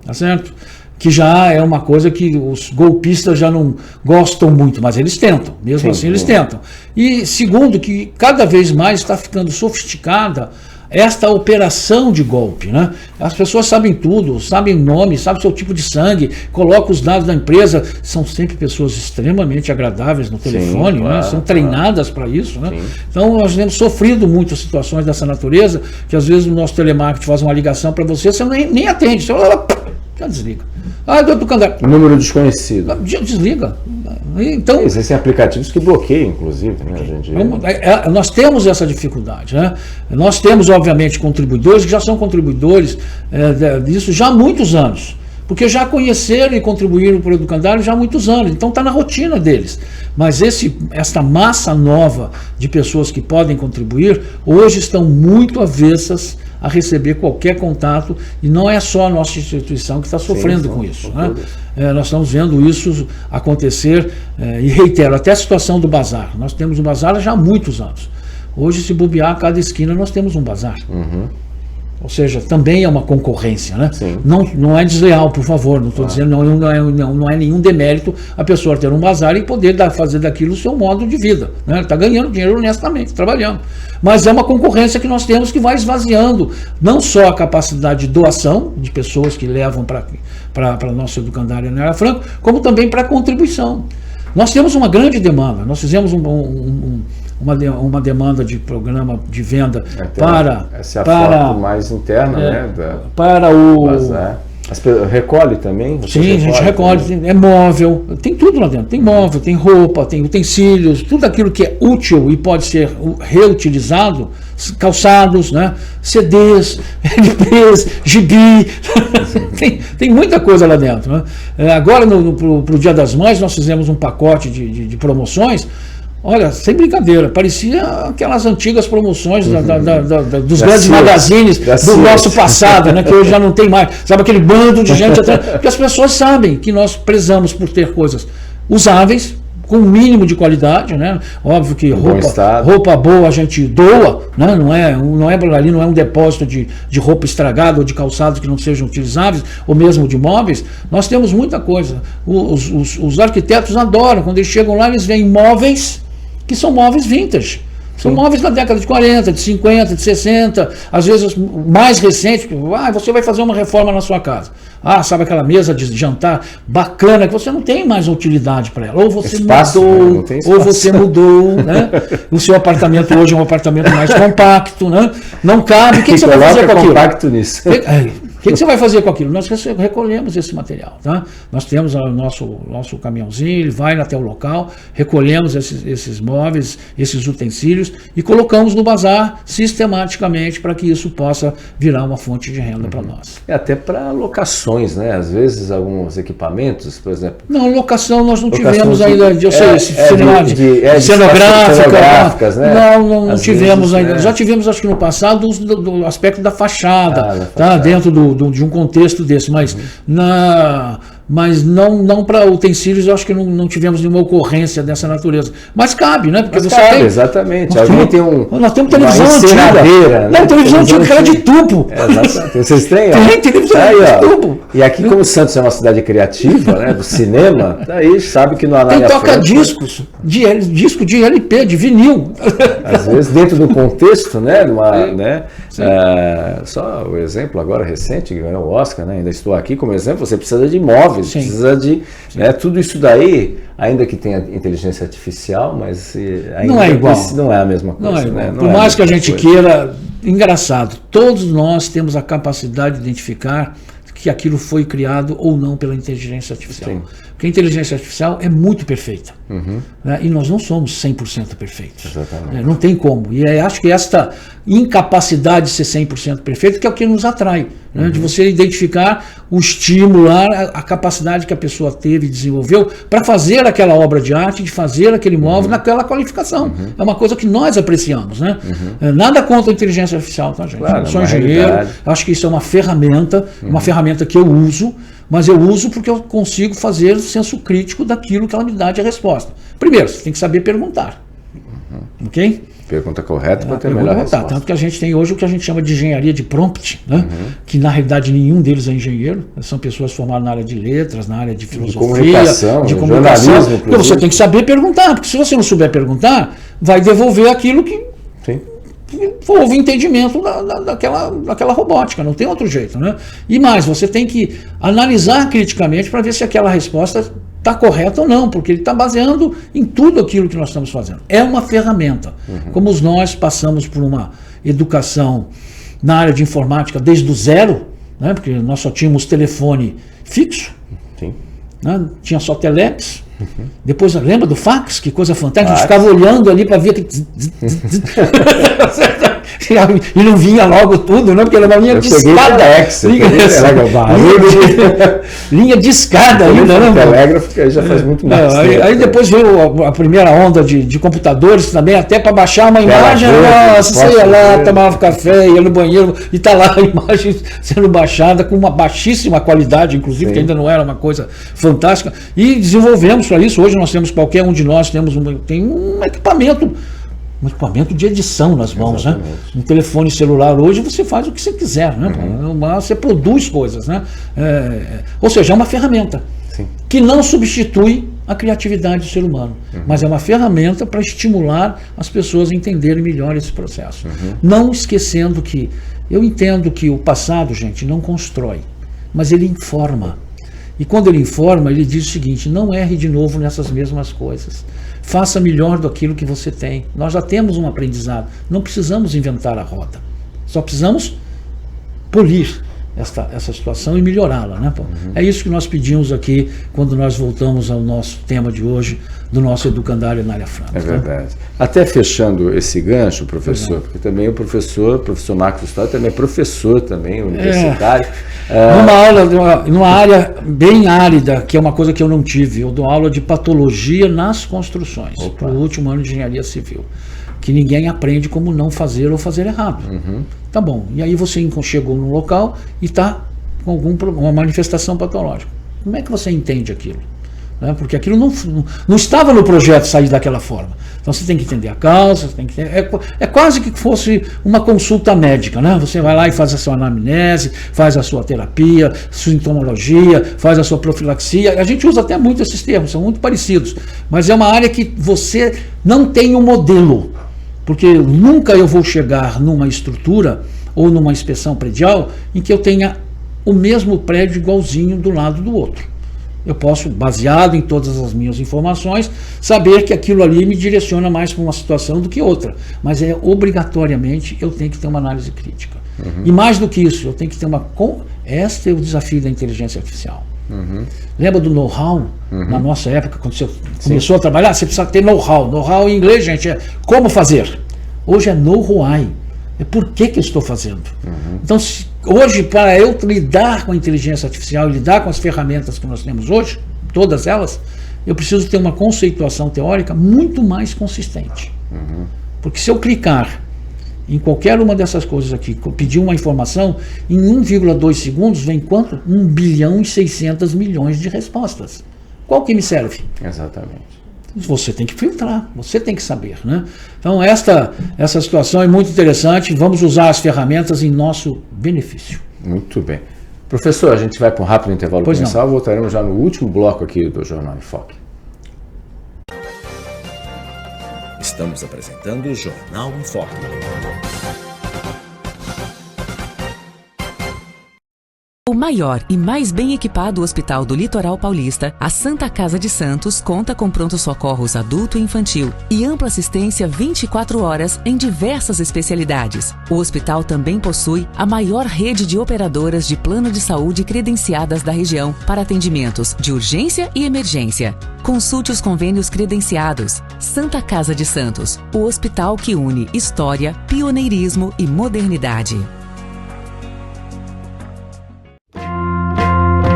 Speaker 5: tá certo? Que já é uma coisa que os golpistas já não gostam muito, mas eles tentam, mesmo assim eles tentam. E segundo, que cada vez mais está ficando sofisticada esta operação de golpe, né? As pessoas sabem tudo, sabem o nome, sabem o seu tipo de sangue, colocam os dados da empresa, são sempre pessoas extremamente agradáveis no telefone, né? São treinadas para isso, né? Então nós temos sofrido muitas situações dessa natureza, que às vezes o nosso telemarketing faz uma ligação para você nem atende, você já desliga. Do Educandário.
Speaker 4: Número desconhecido.
Speaker 5: Desliga. Então,
Speaker 4: existem aplicativos que bloqueiam, inclusive, né, gente?
Speaker 5: Nós temos essa dificuldade, né? Nós temos, obviamente, contribuidores que já são contribuidores disso já há muitos anos, porque já conheceram e contribuíram para o Educandário já há muitos anos, então está na rotina deles. Mas esta massa nova de pessoas que podem contribuir, hoje estão muito avessas a receber qualquer contato, e não é só a nossa instituição que está sofrendo com isso, né? Nós estamos vendo isso acontecer, e reitero, até a situação do bazar. Nós temos um bazar já há muitos anos. Hoje, se bobear, a cada esquina nós temos um bazar. Ou seja, também é uma concorrência, né? Não é desleal, por favor, não estou dizendo, não é nenhum demérito a pessoa ter um bazar e poder fazer daquilo o seu modo de vida, né? Está ganhando dinheiro honestamente, trabalhando. Mas é uma concorrência que nós temos, que vai esvaziando não só a capacidade de doação de pessoas que levam para a nossa Educandária Anália Franco, como também para a contribuição. Nós temos uma grande demanda, nós fizemos uma demanda de programa de venda
Speaker 4: essa é a foto mais interna, né,
Speaker 5: para o
Speaker 4: bazar. Recolhe também?
Speaker 5: Sim, a gente recolhe, é móvel, tem tudo lá dentro, tem móvel, tem roupa, tem utensílios, tudo aquilo que é útil e pode ser reutilizado, calçados, né? CDs, LPs, gibi, tem muita coisa lá dentro, né? Agora, pro Dia das Mães, nós fizemos um pacote de promoções. Olha, sem brincadeira, parecia aquelas antigas promoções dos grandes magazines do nosso passado, né, que hoje já não tem mais. Sabe aquele bando de gente atrás? Porque as pessoas sabem que nós prezamos por ter coisas usáveis, com um mínimo de qualidade, né? Óbvio que roupa boa a gente doa, né? Ali não é um depósito de roupa estragada ou de calçados que não sejam utilizáveis, ou mesmo de móveis. Nós temos muita coisa. Os arquitetos adoram, quando eles chegam lá, eles veem móveis que são móveis vintage. São móveis da década de 40, de 50, de 60, às vezes mais recentes. Você vai fazer uma reforma na sua casa. Sabe aquela mesa de jantar bacana que você não tem mais utilidade para ela. Ou você mudou, né? O seu apartamento hoje é um apartamento mais compacto, né? Não cabe. O que você vai fazer com aquilo?
Speaker 4: Compacto nisso.
Speaker 5: O que você vai fazer com aquilo? Nós recolhemos esse material, tá? Nós temos o nosso caminhãozinho, ele vai até o local, recolhemos esses móveis, esses utensílios e colocamos no bazar sistematicamente para que isso possa virar uma fonte de renda para nós.
Speaker 4: Até para locações, né? Às vezes alguns equipamentos, por exemplo.
Speaker 5: Não, locação nós não tivemos ainda, cenográficas, né? Não tivemos ainda. Já tivemos, acho que no passado, do aspecto da fachada, tá? Dentro de um contexto desse, mas não para utensílios, eu acho que não tivemos nenhuma ocorrência dessa natureza. Mas cabe, né? Porque você tem.
Speaker 4: Exatamente.
Speaker 5: Nós temos televisão antiga.
Speaker 4: Né?
Speaker 5: Não, televisão antiga que era de tubo.
Speaker 4: Exatamente. Vocês têm?
Speaker 5: Tem televisão de tubo.
Speaker 4: E aqui, como Santos é uma cidade criativa, né? Do cinema, daí sabe que no Anália
Speaker 5: Franco tem toca-discos, disco de LP, de vinil.
Speaker 4: Às vezes, dentro do contexto, né? Só o exemplo agora recente, que ganhou o Oscar, né? Ainda estou aqui como exemplo, você precisa de imóveis, precisa de tudo isso daí, ainda que tenha inteligência artificial, mas ainda
Speaker 5: não é igual.
Speaker 4: Não é a mesma coisa.
Speaker 5: Não é igual.
Speaker 4: Né?
Speaker 5: Por mais que a gente queira, engraçado, todos nós temos a capacidade de identificar que aquilo foi criado ou não pela inteligência artificial. Sim. Porque a inteligência artificial é muito perfeita. Né? E nós não somos 100% perfeitos. Exatamente. Não tem como. E acho que esta incapacidade de ser 100% perfeito que é o que nos atrai. Né? De você identificar o estimular, a capacidade que a pessoa teve e desenvolveu para fazer aquela obra de arte, de fazer aquele móvel naquela qualificação. É uma coisa que nós apreciamos. Né? Nada contra a inteligência artificial, tá, gente?
Speaker 4: Claro,
Speaker 5: eu sou engenheiro, acho que isso é uma ferramenta que eu uso, mas eu uso porque eu consigo fazer o senso crítico daquilo que ela me dá de resposta. Primeiro, você tem que saber perguntar. Ok?
Speaker 4: Pergunta correta para ter a melhor resposta.
Speaker 5: Tanto que a gente tem hoje o que a gente chama de engenharia de prompt, né? Que na realidade nenhum deles é engenheiro, são pessoas formadas na área de letras, na área de filosofia, de comunicação. Jornalismo, então você tem que saber perguntar, porque se você não souber perguntar, vai devolver aquilo que houve entendimento daquela robótica, não tem outro jeito, né? E mais, você tem que analisar criticamente para ver se aquela resposta está correta ou não, porque ele está baseando em tudo aquilo que nós estamos fazendo. É uma ferramenta. Como nós passamos por uma educação na área de informática desde o zero, né? Porque nós só tínhamos telefone fixo, né? Tinha só telex. Depois, lembra do fax? Que coisa fantástica, a gente ficava olhando ali para ver que e não vinha logo tudo, não, porque era uma linha de escada. Linha de escada ainda, né?
Speaker 4: Telégrafo que já faz muito mais.
Speaker 5: Aí depois veio a primeira onda de computadores também, até para baixar uma imagem, você ia lá, tomava café, ia no banheiro e está lá a imagem sendo baixada com uma baixíssima qualidade, inclusive, que ainda não era uma coisa fantástica, e desenvolvemos para isso. Hoje nós temos, qualquer um de nós tem um equipamento de edição nas mãos, né? Um telefone celular hoje você faz o que você quiser, né? Você produz coisas, né? Ou seja, é uma ferramenta que não substitui a criatividade do ser humano, mas é uma ferramenta para estimular as pessoas a entenderem melhor esse processo. Não esquecendo que, eu entendo que o passado, gente, não constrói, mas ele informa. E quando ele informa, ele diz o seguinte: não erre de novo nessas mesmas coisas. Faça melhor do aquilo que você tem. Nós já temos um aprendizado. Não precisamos inventar a roda. Só precisamos polir, essa situação e melhorá-la, né, Paulo? É isso que nós pedimos aqui quando nós voltamos ao nosso tema de hoje, do nosso educandário na área franca.
Speaker 4: É verdade. Até fechando esse gancho, professor, porque também o professor Marcos Eustáquio também é professor também, universitário.
Speaker 5: Numa área bem árida, que é uma coisa que eu não tive, eu dou aula de patologia nas construções, para o último ano de engenharia civil, que ninguém aprende como não fazer ou fazer errado. Tá bom, e aí você chegou num local e está com uma manifestação patológica. Como é que você entende aquilo? Porque aquilo não estava no projeto sair daquela forma. Então você tem que entender a causa, você tem que é quase que fosse uma consulta médica, né? Você vai lá e faz a sua anamnese, faz a sua terapia, sintomologia, faz a sua profilaxia. A gente usa até muito esses termos, são muito parecidos, mas é uma área que você não tem um modelo, porque nunca eu vou chegar numa estrutura ou numa inspeção predial em que eu tenha o mesmo prédio igualzinho do lado do outro. Eu posso, baseado em todas as minhas informações, saber que aquilo ali me direciona mais para uma situação do que outra. Mas obrigatoriamente eu tenho que ter uma análise crítica. E mais do que isso, eu tenho que ter este é o desafio da inteligência artificial. Lembra do know-how? Na nossa época, quando você começou a trabalhar, você precisa ter know-how. Know-how em inglês, gente, é como fazer. Hoje é know-why. É por que eu estou fazendo. Então, hoje, para eu lidar com a inteligência artificial, lidar com as ferramentas que nós temos hoje, todas elas, eu preciso ter uma conceituação teórica muito mais consistente. Porque se eu clicar em qualquer uma dessas coisas aqui, pedir uma informação, em 1,2 segundos vem quanto? 1 bilhão e 600 milhões de respostas. Qual que me serve?
Speaker 4: Exatamente.
Speaker 5: Você tem que filtrar, você tem que saber, né? Então essa situação é muito interessante, vamos usar as ferramentas em nosso benefício.
Speaker 4: Muito bem. Professor, a gente vai para um rápido intervalo comercial, voltaremos já no último bloco aqui do Jornal em Foque.
Speaker 3: Estamos apresentando o Jornal em Foque.
Speaker 1: O maior e mais bem equipado hospital do Litoral Paulista, a Santa Casa de Santos, conta com pronto-socorros adulto e infantil e ampla assistência 24 horas em diversas especialidades. O hospital também possui a maior rede de operadoras de plano de saúde credenciadas da região para atendimentos de urgência e emergência. Consulte os convênios credenciados. Santa Casa de Santos, o hospital que une história, pioneirismo e modernidade.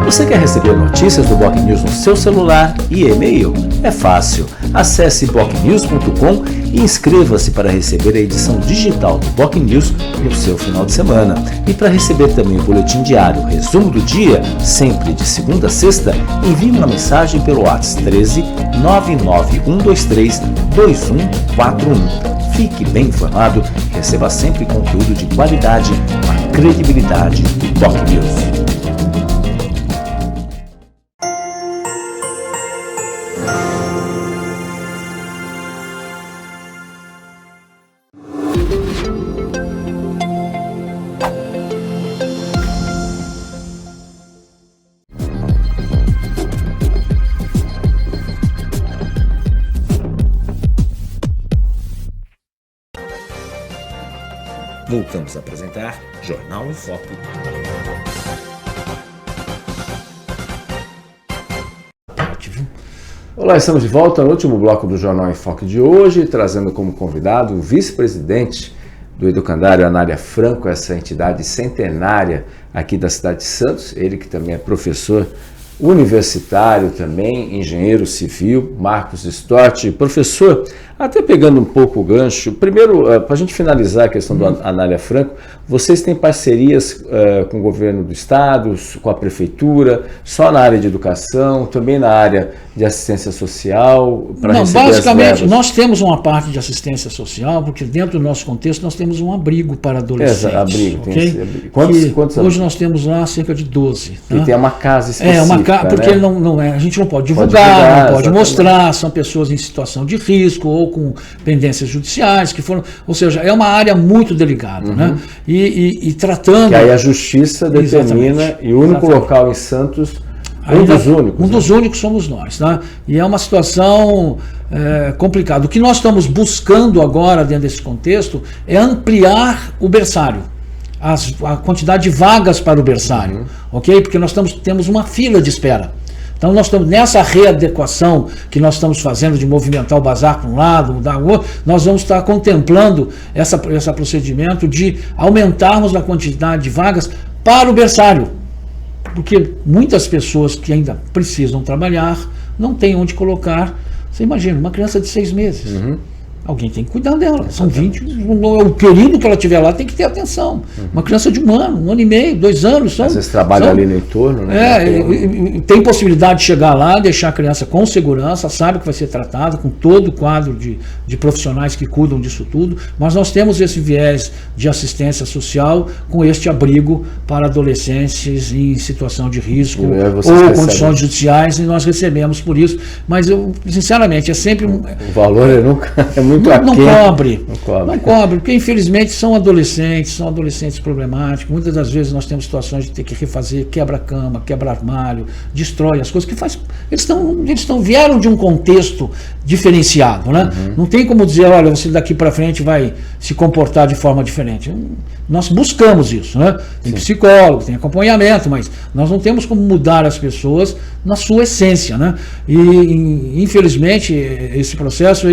Speaker 2: Você quer receber notícias do Boc News no seu celular e e-mail? É fácil. Acesse bocnews.com e inscreva-se para receber a edição digital do Boc News no seu final de semana. E para receber também o boletim diário, resumo do dia, sempre de segunda a sexta, envie uma mensagem pelo WhatsApp 13 99123 2141. Fique bem informado e receba sempre conteúdo de qualidade com a credibilidade do Boc News.
Speaker 3: Voltamos a apresentar Jornal em Foque.
Speaker 4: Olá, estamos de volta no último bloco do Jornal em Foque de hoje, trazendo como convidado o vice-presidente do Educandário, Anália Franco, essa entidade centenária aqui da cidade de Santos, ele que também é professor universitário também, engenheiro civil, Marcos Eustáquio. Professor, até pegando um pouco o gancho, primeiro, para a gente finalizar a questão do Anália Franco, vocês têm parcerias com o governo do estado, com a prefeitura, só na área de educação, também na área de assistência social?
Speaker 5: Não, basicamente, nós temos uma parte de assistência social, porque dentro do nosso contexto nós temos um abrigo para adolescentes.
Speaker 4: Abrigo,
Speaker 5: okay?
Speaker 4: Tem esse abrigo. Quantos
Speaker 5: hoje nós temos lá cerca de 12.
Speaker 4: E tem uma casa específica.
Speaker 5: Porque
Speaker 4: né?
Speaker 5: A gente não pode divulgar, não pode mostrar, são pessoas em situação de risco ou com pendências judiciais, que foram, ou seja, é uma área muito delicada, né? E tratando...
Speaker 4: Que aí a justiça determina, e o único local em Santos,
Speaker 5: um dos únicos somos nós, né? E é uma situação complicada. O que nós estamos buscando agora dentro desse contexto é ampliar o berçário. a quantidade de vagas para o berçário, ok? Porque nós temos uma fila de espera. Então nós estamos nessa readequação que nós estamos fazendo de movimentar o bazar para um lado, mudar o outro, nós vamos estar contemplando esse procedimento de aumentarmos a quantidade de vagas para o berçário. Porque muitas pessoas que ainda precisam trabalhar não têm onde colocar. Você imagina, uma criança de 6 meses. Alguém tem que cuidar dela. São 20, o período que ela tiver lá tem que ter atenção. Uma criança de 1 ano, 1 ano e meio, 2 anos.
Speaker 4: Às vezes trabalha ali no entorno, né?
Speaker 5: Tem possibilidade de chegar lá, deixar a criança com segurança, sabe que vai ser tratada com todo o quadro de profissionais que cuidam disso tudo, mas nós temos esse viés de assistência social com este abrigo para adolescentes em situação de risco ou condições judiciais, e nós recebemos por isso. Mas eu, sinceramente, é sempre...
Speaker 4: O valor é muito
Speaker 5: não cobre, porque infelizmente são adolescentes problemáticos. Muitas das vezes nós temos situações de ter que refazer quebra-cama, quebra-armário, destrói as coisas, que faz. Eles vieram de um contexto diferenciado, né? Não tem como dizer, olha, você daqui para frente vai se comportar de forma diferente. Nós buscamos isso, né? Tem psicólogo, tem acompanhamento, mas nós não temos como mudar as pessoas na sua essência, né? E infelizmente esse processo,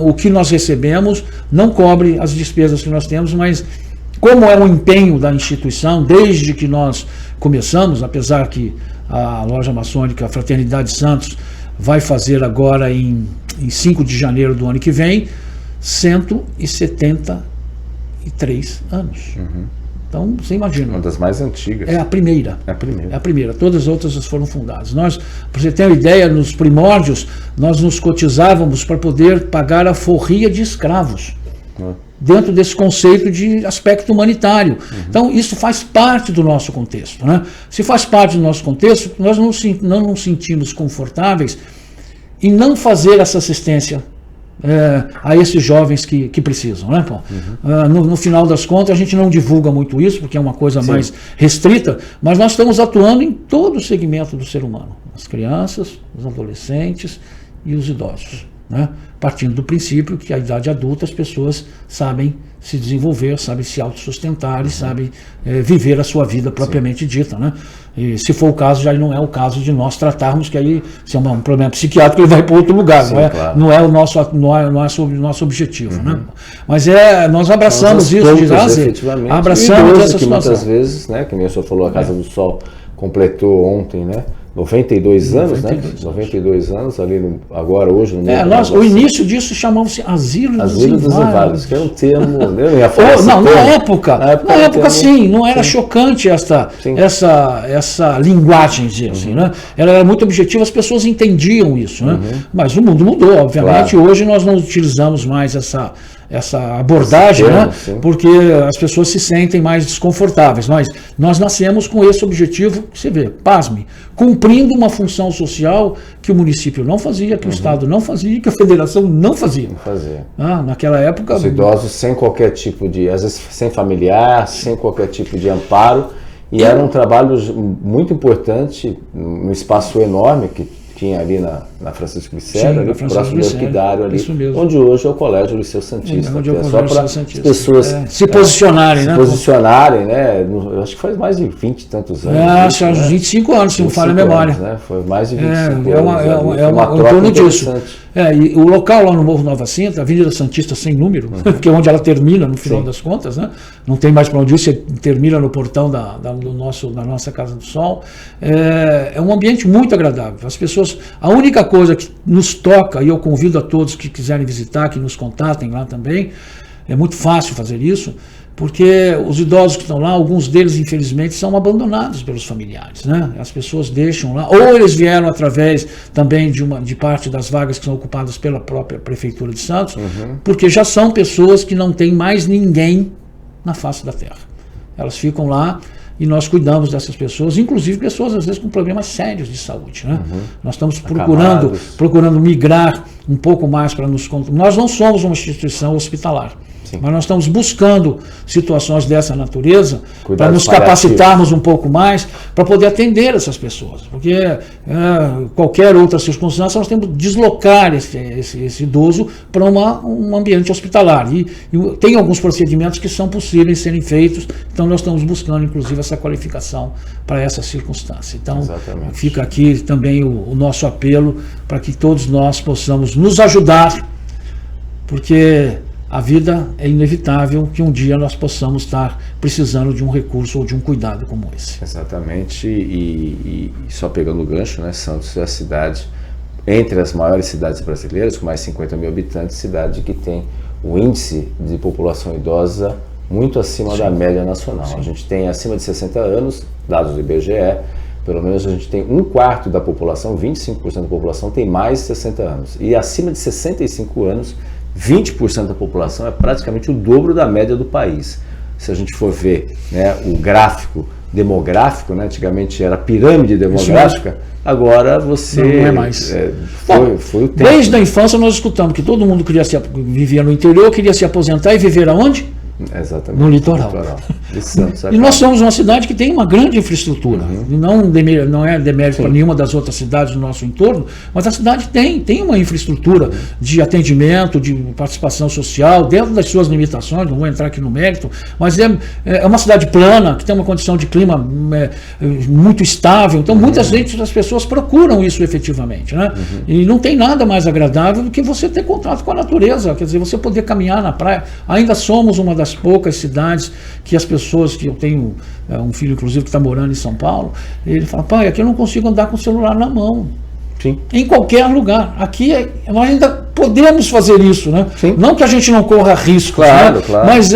Speaker 5: o que nós recebemos não cobre as despesas que nós temos, mas como é um empenho da instituição, desde que nós começamos, apesar que a loja maçônica, a Fraternidade Santos, vai fazer agora em 5 de janeiro do ano que vem, 173 anos. Então, você imagina.
Speaker 4: Uma das mais antigas.
Speaker 5: É a primeira.
Speaker 4: É a
Speaker 5: primeira. Todas as outras foram fundadas. Nós, para você ter uma ideia, nos primórdios, nós nos cotizávamos para poder pagar a forria de escravos. Dentro desse conceito de aspecto humanitário. Então, isso faz parte do nosso contexto, né? Se faz parte do nosso contexto, nós não nos sentimos confortáveis em não fazer essa assistência a esses jovens que precisam, né, Paulo? No final das contas, a gente não divulga muito isso, porque é uma coisa mais restrita, mas nós estamos atuando em todo o segmento do ser humano. As crianças, os adolescentes e os idosos, né? Partindo do princípio que a idade adulta as pessoas sabem se desenvolver, sabem se autossustentar e sabem viver a sua vida propriamente dita, né? E se for o caso, já não é o caso de nós tratarmos, que aí, se é um problema psiquiátrico, ele vai para outro lugar. Sim, não é o nosso objetivo, né? Mas nós abraçamos isso de base, abraçamos essa situação.
Speaker 4: Muitas vezes, né, que nem o senhor falou, a Casa do Sol completou ontem, né? 92 anos, 92 anos, ali agora, hoje, no
Speaker 5: o início disso chamava-se Asilo dos Inválidos.
Speaker 4: Que era um termo,
Speaker 5: na época sim, não era chocante essa linguagem, assim, né? Ela era muito objetiva, as pessoas entendiam isso, né? Mas o mundo mudou, obviamente, hoje nós não utilizamos mais essa abordagem, né? Porque as pessoas se sentem mais desconfortáveis. Nós nascemos com esse objetivo, você vê, pasme, cumprindo uma função social que o município não fazia, que o Estado não fazia, que a Federação não fazia. Naquela época...
Speaker 4: Os idosos sem qualquer tipo de, às vezes sem familiar, sem qualquer tipo de amparo, e era um trabalho muito importante, num espaço enorme que tinha ali na Francisco Glicério, ali próximo do Orquidário, ali, onde hoje é o Colégio Liceu Santista. Só para as pessoas
Speaker 5: se posicionarem, né?
Speaker 4: Eu acho que faz mais de 20 e tantos anos.
Speaker 5: Acho uns 25 anos, se não falha a memória.
Speaker 4: Anos, né? Foi mais de 25 anos.
Speaker 5: É uma troca disso. E o local lá no Morro Nova Sintra, a Avenida Santista sem número, que é onde ela termina no final das contas, né? Não tem mais para onde ir, você termina no portão da nossa Casa do Sol. É um ambiente muito agradável. As pessoas, a única coisa que nos toca, e eu convido a todos que quiserem visitar, que nos contatem lá também, é muito fácil fazer isso, porque os idosos que estão lá, alguns deles infelizmente são abandonados pelos familiares, né? As pessoas deixam lá, ou eles vieram através também de parte das vagas que são ocupadas pela própria Prefeitura de Santos, porque já são pessoas que não têm mais ninguém na face da terra. Elas ficam lá e nós cuidamos dessas pessoas, inclusive pessoas às vezes com problemas sérios de saúde, né? Nós estamos procurando migrar um pouco mais para nos... Nós não somos uma instituição hospitalar.
Speaker 4: Sim.
Speaker 5: Mas nós estamos buscando situações dessa natureza para nos
Speaker 4: Cuidados
Speaker 5: capacitarmos um pouco mais para poder atender essas pessoas. Porque qualquer outra circunstância nós temos que deslocar esse idoso para um ambiente hospitalar. E tem alguns procedimentos que são possíveis serem feitos, então nós estamos buscando inclusive essa qualificação para essa circunstância. Então
Speaker 4: Exatamente.
Speaker 5: fica aqui também o nosso apelo para que todos nós possamos nos ajudar, porque a vida é inevitável que um dia nós possamos estar precisando de um recurso ou de um cuidado como esse.
Speaker 4: Exatamente, e só pegando o gancho, né, Santos é a cidade, entre as maiores cidades brasileiras, com mais de 50 mil habitantes, cidade que tem o índice de população idosa muito acima da média nacional.
Speaker 5: Sim.
Speaker 4: A gente tem acima de 60 anos, dados do IBGE, pelo menos a gente tem 1/4 da população, 25% da população tem mais de 60 anos. E acima de 65 anos, 20% da população é praticamente o dobro da média do país. Se a gente for ver, né, o gráfico demográfico, né, antigamente era pirâmide demográfica, agora você...
Speaker 5: Não é mais.
Speaker 4: Foi o tempo.
Speaker 5: Desde a infância nós escutamos que todo mundo vivia no interior, queria se aposentar e viver aonde?
Speaker 4: Exatamente.
Speaker 5: No litoral.
Speaker 4: De Santos,
Speaker 5: E nós somos uma cidade que tem uma grande infraestrutura. Não é demérito para nenhuma das outras cidades do nosso entorno, mas a cidade tem uma infraestrutura de atendimento, de participação social, dentro das suas limitações, não vou entrar aqui no mérito, mas é uma cidade plana, que tem uma condição de clima muito estável, então muitas vezes as pessoas procuram isso efetivamente, né? E não tem nada mais agradável do que você ter contato com a natureza, quer dizer, você poder caminhar na praia. Ainda somos uma das poucas cidades que as pessoas, que eu tenho um filho inclusive que está morando em São Paulo, ele fala: pai, aqui eu não consigo andar com o celular na mão.
Speaker 4: Sim.
Speaker 5: Em qualquer lugar. Aqui nós ainda podemos fazer isso, né?
Speaker 4: Sim.
Speaker 5: Não que a gente não corra risco,
Speaker 4: claro,
Speaker 5: né?
Speaker 4: claro.
Speaker 5: Mas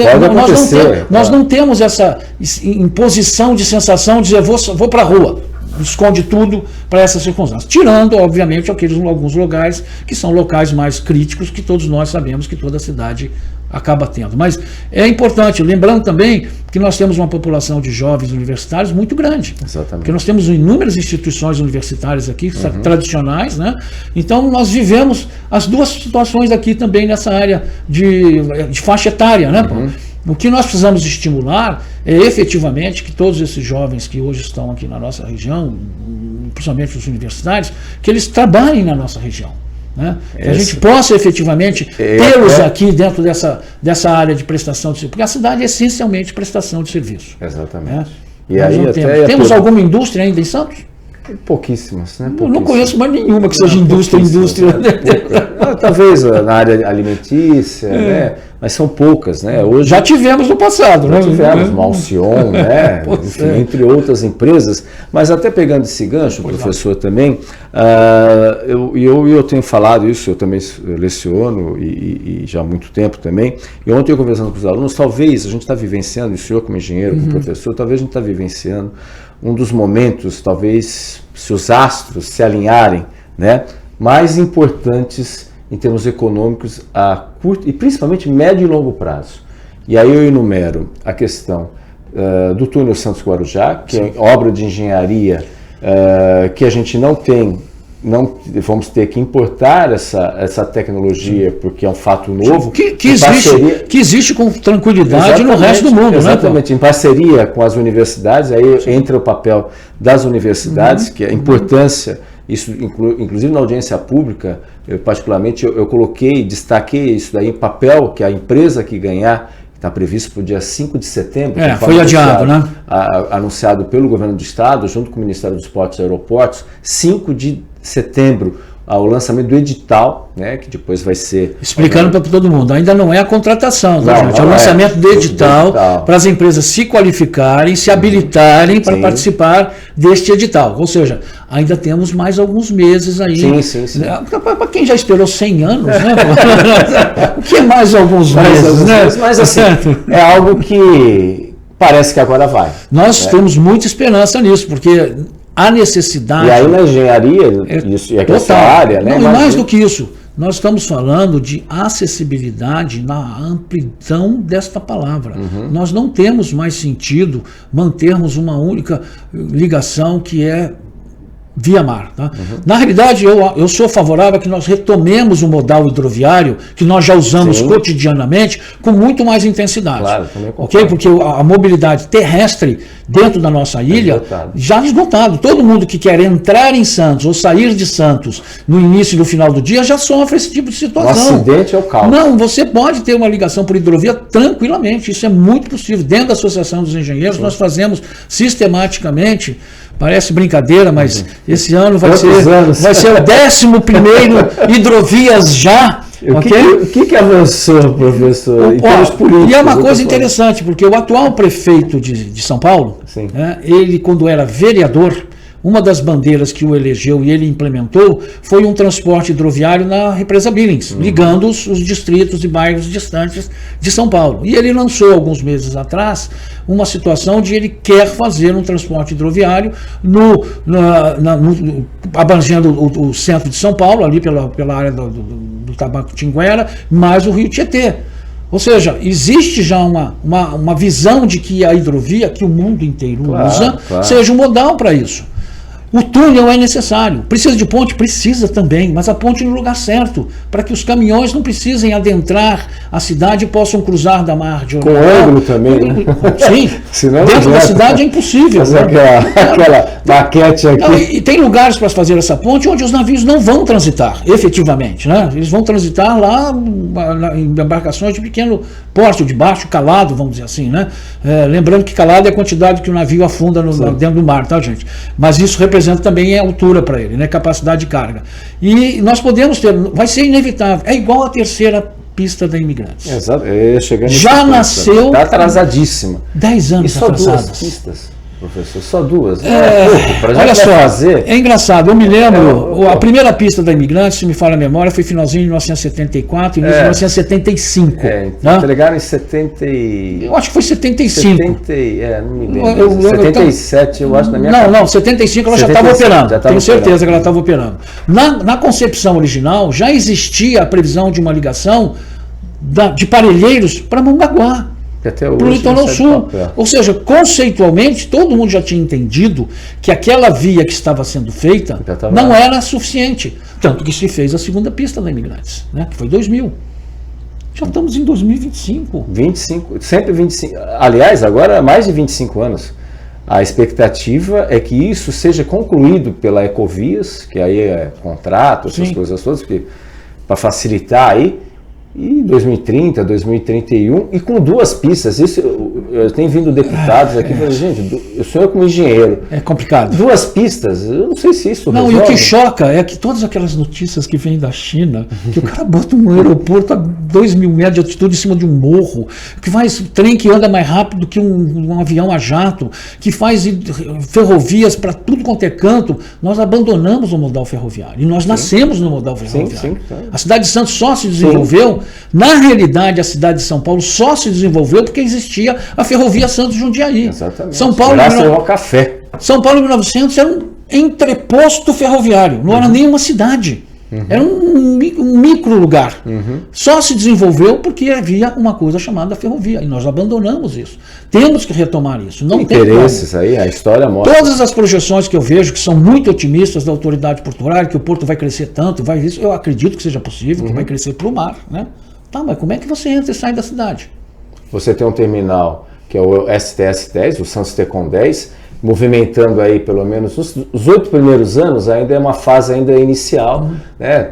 Speaker 5: nós não temos essa imposição de sensação de dizer vou para a rua, esconde tudo para essas circunstâncias. Tirando, obviamente, alguns lugares que são locais mais críticos, que todos nós sabemos que toda cidade acaba tendo. Mas é importante, lembrando também que nós temos uma população de jovens universitários muito grande.
Speaker 4: Exatamente.
Speaker 5: Porque nós temos inúmeras instituições universitárias aqui, tradicionais, né? Então nós vivemos as duas situações aqui também nessa área de faixa etária, né? O que nós precisamos estimular é efetivamente que todos esses jovens que hoje estão aqui na nossa região, principalmente os universitários, que eles trabalhem na nossa região. Né? Que a gente possa efetivamente tê-los aqui dentro dessa área de prestação de serviço, porque a cidade é essencialmente prestação de serviço.
Speaker 4: Exatamente.
Speaker 5: Né?
Speaker 4: E aí
Speaker 5: temos alguma indústria ainda em Santos?
Speaker 4: Pouquíssimas, né?
Speaker 5: Eu não conheço mais nenhuma que seja indústria.
Speaker 4: Talvez na área alimentícia, né? Mas são poucas, né? Hoje
Speaker 5: já tivemos no passado,
Speaker 4: já tivemos Malcion, né? Enfim, entre outras empresas. Mas até pegando esse gancho, professor, também, eu tenho falado isso, eu também leciono e já há muito tempo também. E ontem eu conversando com os alunos, talvez a gente está vivenciando, e o senhor como engenheiro, como professor, talvez a gente está vivenciando um dos momentos, talvez, se os astros se alinharem, né, mais importantes em termos econômicos a curto e principalmente médio e longo prazo. E aí eu enumero a questão do túnel Santos-Guarujá, que é obra de engenharia que a gente não vamos ter que importar essa tecnologia, porque é um fato novo. Que
Speaker 5: existe com tranquilidade no resto do mundo.
Speaker 4: Exatamente, né? Em parceria com as universidades, aí entra o papel das universidades, que é a importância, isso inclusive na audiência pública, particularmente eu destaquei isso daí, papel que a empresa que ganhar, está previsto para o dia 5 de setembro.
Speaker 5: Foi adiado, né?
Speaker 4: Anunciado pelo governo do estado, junto com o Ministério dos Esportes e Aeroportos, 5 de setembro, ao lançamento do edital, né, que depois vai ser...
Speaker 5: Explicando para todo mundo, ainda não é a contratação, tá, gente? É o lançamento do edital para as empresas se qualificarem, se habilitarem para participar deste edital. Ou seja, ainda temos mais alguns meses aí.
Speaker 4: Sim.
Speaker 5: Para quem já esperou 100 anos, né? O que é mais alguns meses, né?
Speaker 4: Mas assim, é algo que parece que agora vai.
Speaker 5: Nós temos muita esperança nisso, porque a necessidade...
Speaker 4: E aí na engenharia, isso é essa área, né?
Speaker 5: Não, e mais do que isso, nós estamos falando de acessibilidade na amplidão desta palavra. Nós não temos mais sentido mantermos uma única ligação que é via mar. Tá? Na realidade, eu sou favorável a que nós retomemos o modal hidroviário, que nós já usamos cotidianamente, com muito mais intensidade.
Speaker 4: Claro, também concordo.
Speaker 5: Okay? Porque a mobilidade terrestre dentro da nossa ilha já esgotado. Todo mundo que quer entrar em Santos ou sair de Santos no início e no final do dia já sofre esse tipo de situação.
Speaker 4: O acidente é o caos.
Speaker 5: Não, você pode ter uma ligação por hidrovia tranquilamente. Isso é muito possível. Dentro da Associação dos Engenheiros, nós fazemos sistematicamente. Parece brincadeira, mas esse ano vai ser o 11º hidrovias já.
Speaker 4: O que avançou, professor, em termos políticos?
Speaker 5: E é uma coisa interessante, porque o atual prefeito de São Paulo, ele, quando era vereador, uma das bandeiras que o elegeu e ele implementou foi um transporte hidroviário na represa Billings, ligando os distritos e bairros distantes de São Paulo. E ele lançou, alguns meses atrás, uma situação de ele quer fazer um transporte hidroviário abrangendo o centro de São Paulo, ali pela área do Tabatinguera, mais o Rio Tietê. Ou seja, existe já uma visão de que a hidrovia, que o mundo inteiro usa, seja um modal para isso. O túnel é necessário. Precisa de ponte? Precisa também, mas a ponte no lugar certo, para que os caminhões não precisem adentrar a cidade e possam cruzar da margem.
Speaker 4: Com ângulo também, né?
Speaker 5: Sim, senão dentro da cidade é impossível.
Speaker 4: Fazer aquela maquete aqui.
Speaker 5: Não, e tem lugares para fazer essa ponte onde os navios não vão transitar, efetivamente. Né? Eles vão transitar lá em embarcações de pequeno porte, de baixo calado, vamos dizer assim. Né? Lembrando que calado é a quantidade que o navio afunda dentro do mar, tá, gente? Mas isso representa também a altura para ele, né? Capacidade de carga. E nós podemos ter, vai ser inevitável, é igual a terceira pista da Imigrantes.
Speaker 4: Exato,
Speaker 5: já nasceu.
Speaker 4: Está atrasadíssima.
Speaker 5: 10 anos atrasadas.
Speaker 4: E só 2 pistas, professor, só 2.
Speaker 5: Olha só, é engraçado, eu me lembro, a primeira pista da Imigrantes, se me fala a memória, foi finalzinho de 1974, início de 1975.
Speaker 4: Entregaram em 70
Speaker 5: Eu acho que foi 75.
Speaker 4: Não me lembro. 77, eu acho, na minha
Speaker 5: Não, 75 ela já estava operando. Tenho certeza que ela estava operando. Na concepção original, já existia a previsão de uma ligação de Parelheiros para Mongaguá. Para o litoral sul. Ou seja, conceitualmente, todo mundo já tinha entendido que aquela via que estava sendo feita não era suficiente. Tanto que se fez a segunda pista da Imigrantes, né, que foi 2000. Já estamos em 2025.
Speaker 4: 25, sempre 25. Aliás, agora mais de 25 anos. A expectativa é que isso seja concluído pela Ecovias, que aí é contrato, essas coisas todas, para facilitar aí. E 2030, 2031, e com 2 pistas. Isso eu tenho vindo deputados aqui falando, gente, eu sou como engenheiro.
Speaker 5: É complicado.
Speaker 4: 2 pistas, eu não sei se isso resolve.
Speaker 5: E o que choca é que todas aquelas notícias que vêm da China, que o cara bota um aeroporto a 2.000 metros de altitude em cima de um morro, que faz trem que anda mais rápido que um avião a jato, que faz ferrovias para tudo quanto é canto, nós abandonamos o modal ferroviário. E nós nascemos no modal ferroviário. A cidade de Santos só se desenvolveu. Na realidade, a cidade de São Paulo só se desenvolveu porque existia a ferrovia Santos-Jundiaí.
Speaker 4: Exatamente.
Speaker 5: São Paulo,
Speaker 4: graças ao café.
Speaker 5: São Paulo em 1900 era um entreposto ferroviário, não era nem uma cidade. Era um micro lugar. Só se desenvolveu porque havia uma coisa chamada ferrovia. E nós abandonamos isso. Temos que retomar isso. Não tem
Speaker 4: interesses aí, a história mostra.
Speaker 5: Todas as projeções que eu vejo, que são muito otimistas da autoridade portuária, que o porto vai crescer tanto, eu acredito que seja possível, que vai crescer para o mar. Né? Tá, mas como é que você entra e sai da cidade?
Speaker 4: Você tem um terminal, que é o STS-10, o Santos Tecon 10, movimentando aí pelo menos os 8 primeiros anos, ainda é uma fase ainda inicial, né?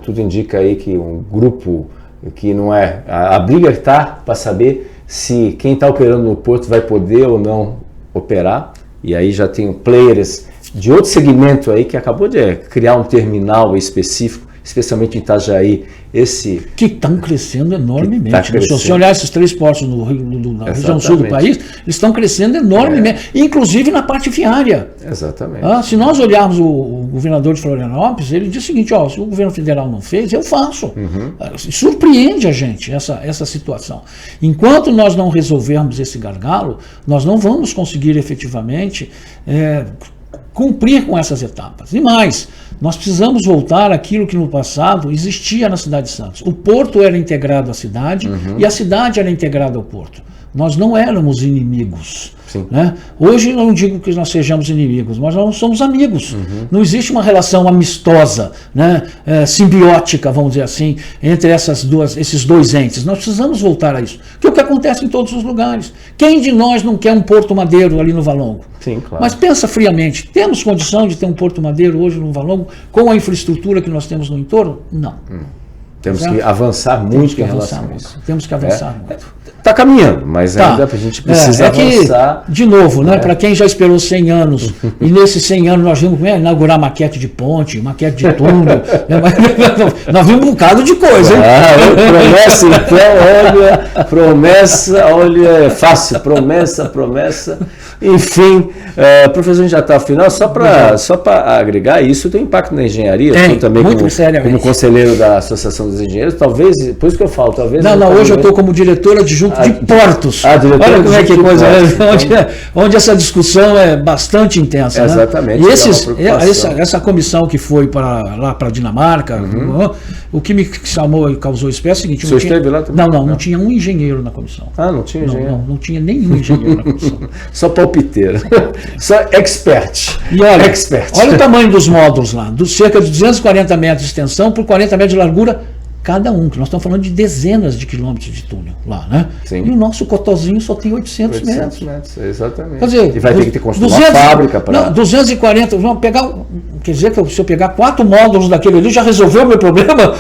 Speaker 4: Tudo indica aí que um grupo que não é... A briga está para saber se quem está operando no porto vai poder ou não operar, e aí já tem players de outro segmento aí que acabou de criar um terminal específico, especialmente em Itajaí, que
Speaker 5: estão crescendo enormemente. Se você olhar esses 3 portos na região sul do país, eles estão crescendo enormemente, inclusive na parte viária.
Speaker 4: Exatamente.
Speaker 5: Se nós olharmos o governador de Florianópolis, ele diz o seguinte, se o governo federal não fez, eu faço. Surpreende a gente essa situação. Enquanto nós não resolvermos esse gargalo, nós não vamos conseguir efetivamente cumprir com essas etapas. E mais, nós precisamos voltar àquilo que no passado existia na cidade de Santos. O porto era integrado à cidade e a cidade era integrada ao porto. nós não éramos inimigos. Né? Hoje eu não digo que nós sejamos inimigos, mas nós não somos amigos. Não existe uma relação amistosa, né? Simbiótica, vamos dizer assim, entre esses dois entes. Nós precisamos voltar a isso, que é o que acontece em todos os lugares. Quem de nós não quer um Porto Madeiro ali no Valongo?
Speaker 4: Sim, claro.
Speaker 5: Mas pensa friamente, temos condição de ter um Porto Madeiro hoje no Valongo com a infraestrutura que nós temos no entorno? Não.
Speaker 4: Temos que avançar muito em relação a isso.
Speaker 5: Temos que avançar muito.
Speaker 4: Está caminhando, mas ainda a gente precisa avançar.
Speaker 5: De novo, né, para quem já esperou 100 anos, e nesses 100 anos nós vimos inaugurar maquete de ponte, maquete de túnel, nós vimos um bocado de coisa, hein?
Speaker 4: Promessa, então, promessa, é fácil, promessa. Enfim, professor, a gente já está ao final, só para agregar, isso tem impacto na engenharia, também como conselheiro da Associação dos Engenheiros, talvez, por isso que eu falo, talvez...
Speaker 5: Não, hoje eu estou como diretor adjunto de portos. Olha como é que coisa onde essa discussão é bastante intensa. Né?
Speaker 4: Exatamente.
Speaker 5: E essa comissão que foi lá para a Dinamarca, o que me chamou e causou espécie é o seguinte...
Speaker 4: Você esteve lá também?
Speaker 5: Não tinha um engenheiro na comissão.
Speaker 4: Não tinha engenheiro?
Speaker 5: Não tinha nenhum engenheiro na comissão.
Speaker 4: Só palpiteiro. Só expert.
Speaker 5: E olha o tamanho dos módulos lá, cerca de 240 metros de extensão por 40 metros de largura, cada um, que nós estamos falando de dezenas de quilômetros de túnel lá, né?
Speaker 4: Sim.
Speaker 5: E o nosso cotozinho só tem 800 metros.
Speaker 4: Exatamente.
Speaker 5: Quer dizer,
Speaker 4: e vai ter que construir uma fábrica para...
Speaker 5: 240, vamos pegar, quer dizer que se eu pegar 4 módulos daquele ali, já resolveu o meu problema?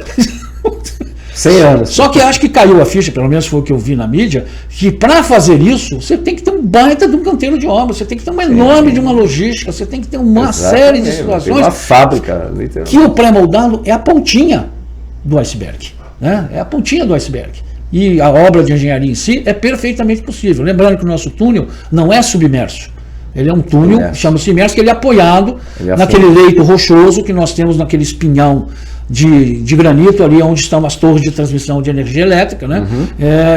Speaker 4: 100 anos.
Speaker 5: Só que acho que caiu a ficha, pelo menos foi o que eu vi na mídia, que para fazer isso, você tem que ter um baita de um canteiro de obra, você tem que ter uma enorme de uma logística, você tem que ter uma série de situações.
Speaker 4: Uma fábrica, literalmente.
Speaker 5: Que o pré-moldado é a pontinha do iceberg, né? É a pontinha do iceberg. E a obra de engenharia em si é perfeitamente possível. Lembrando que o nosso túnel não é submerso. Ele é um túnel, chama-se imerso, que ele é apoiado naquele leito rochoso que nós temos naquele espinhão de granito ali onde estão as torres de transmissão de energia elétrica, né?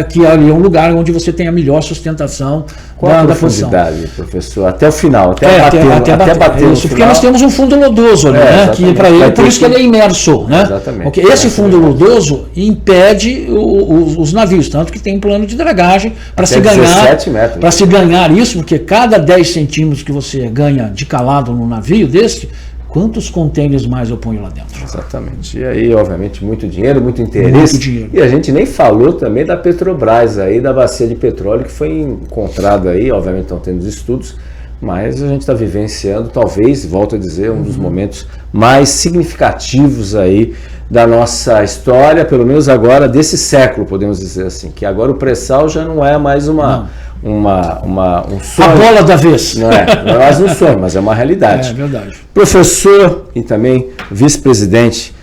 Speaker 5: Que ali é um lugar onde você tem a melhor sustentação da posição.
Speaker 4: Professor, até o final, até bater
Speaker 5: isso, porque nós temos um fundo lodoso ali, né? Que para ele, por isso que ele é imerso, né?
Speaker 4: Exatamente.
Speaker 5: Porque esse fundo lodoso impede os navios, tanto que tem um plano de dragagem para se ganhar isso, porque cada 10 centímetros que você ganha de calado no navio desse, quantos contêineres mais eu ponho lá dentro?
Speaker 4: Exatamente. E aí, obviamente, muito dinheiro, muito interesse.
Speaker 5: Muito dinheiro.
Speaker 4: E a gente nem falou também da Petrobras aí, da bacia de petróleo que foi encontrada aí, obviamente estão tendo estudos, mas a gente está vivenciando, talvez, volto a dizer, um dos momentos mais significativos aí da nossa história, pelo menos agora, desse século, podemos dizer assim, que agora o pré-sal já não é mais um sonho.
Speaker 5: A bola da vez.
Speaker 4: Não é mais um sonho, mas é uma realidade.
Speaker 5: É verdade.
Speaker 4: Professor e também vice-presidente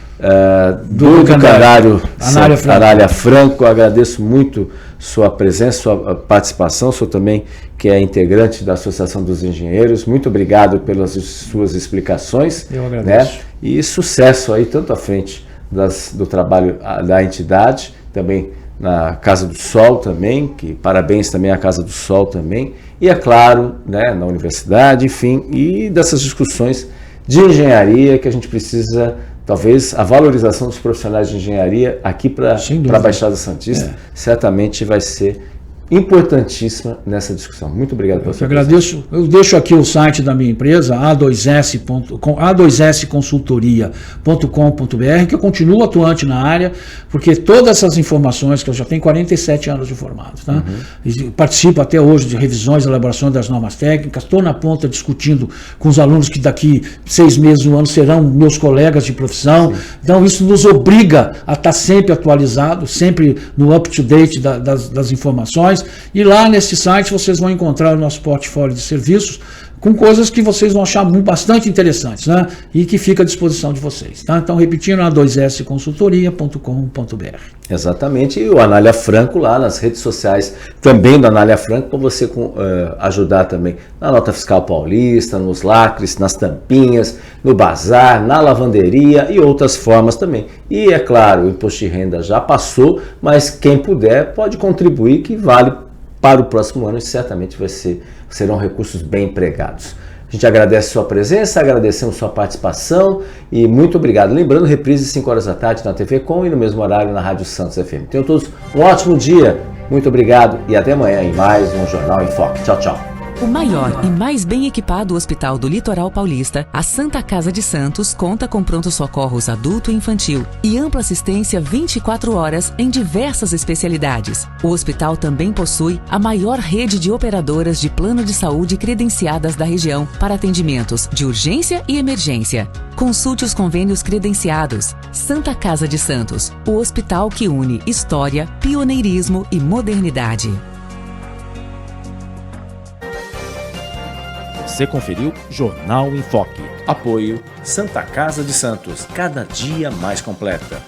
Speaker 4: do Educandário Anália Franco, agradeço muito sua presença, sua participação, sou também que é integrante da Associação dos Engenheiros, muito obrigado pelas suas explicações.
Speaker 5: Eu agradeço.
Speaker 4: Né? E sucesso aí, tanto à frente do trabalho da entidade, também na Casa do Sol também, que parabéns também à Casa do Sol também, e é claro, né, na universidade, enfim, e dessas discussões de engenharia que a gente precisa, talvez a valorização dos profissionais de engenharia aqui para a Baixada Santista, certamente vai ser importantíssima nessa discussão. Muito obrigado pela sua presença.
Speaker 5: Agradeço. Eu deixo aqui o site da minha empresa, a2sconsultoria.com.br, que eu continuo atuante na área, porque todas essas informações, que eu já tenho 47 anos de formado, tá? Participo até hoje de revisões e elaborações das normas técnicas, estou na ponta discutindo com os alunos que daqui 6 meses, um ano, serão meus colegas de profissão. Sim. Então isso nos obriga a estar sempre atualizado, sempre no up-to-date das informações. E lá nesse site vocês vão encontrar o nosso portfólio de serviços com coisas que vocês vão achar bastante interessantes, né? E que fica à disposição de vocês. Tá? Então, repetindo, a2sconsultoria.com.br.
Speaker 4: Exatamente, e o Anália Franco lá nas redes sociais também do Anália Franco, para você ajudar também na Nota Fiscal Paulista, nos lacres, nas tampinhas, no bazar, na lavanderia e outras formas também. E é claro, o imposto de renda já passou, mas quem puder pode contribuir, que vale para o próximo ano e certamente serão recursos bem empregados. A gente agradece a sua presença, agradecemos a sua participação e muito obrigado. Lembrando, reprise 5 horas da tarde na TV Com e no mesmo horário na Rádio Santos FM. Tenham todos um ótimo dia. Muito obrigado e até amanhã em mais um Jornal em Foque. Tchau, tchau.
Speaker 1: O maior e mais bem equipado hospital do Litoral Paulista, a Santa Casa de Santos, conta com pronto-socorros adulto e infantil e ampla assistência 24 horas em diversas especialidades. O hospital também possui a maior rede de operadoras de plano de saúde credenciadas da região para atendimentos de urgência e emergência. Consulte os convênios credenciados. Santa Casa de Santos, o hospital que une história, pioneirismo e modernidade.
Speaker 3: Você conferiu Jornal em Foque. Apoio Santa Casa de Santos, cada dia mais completa.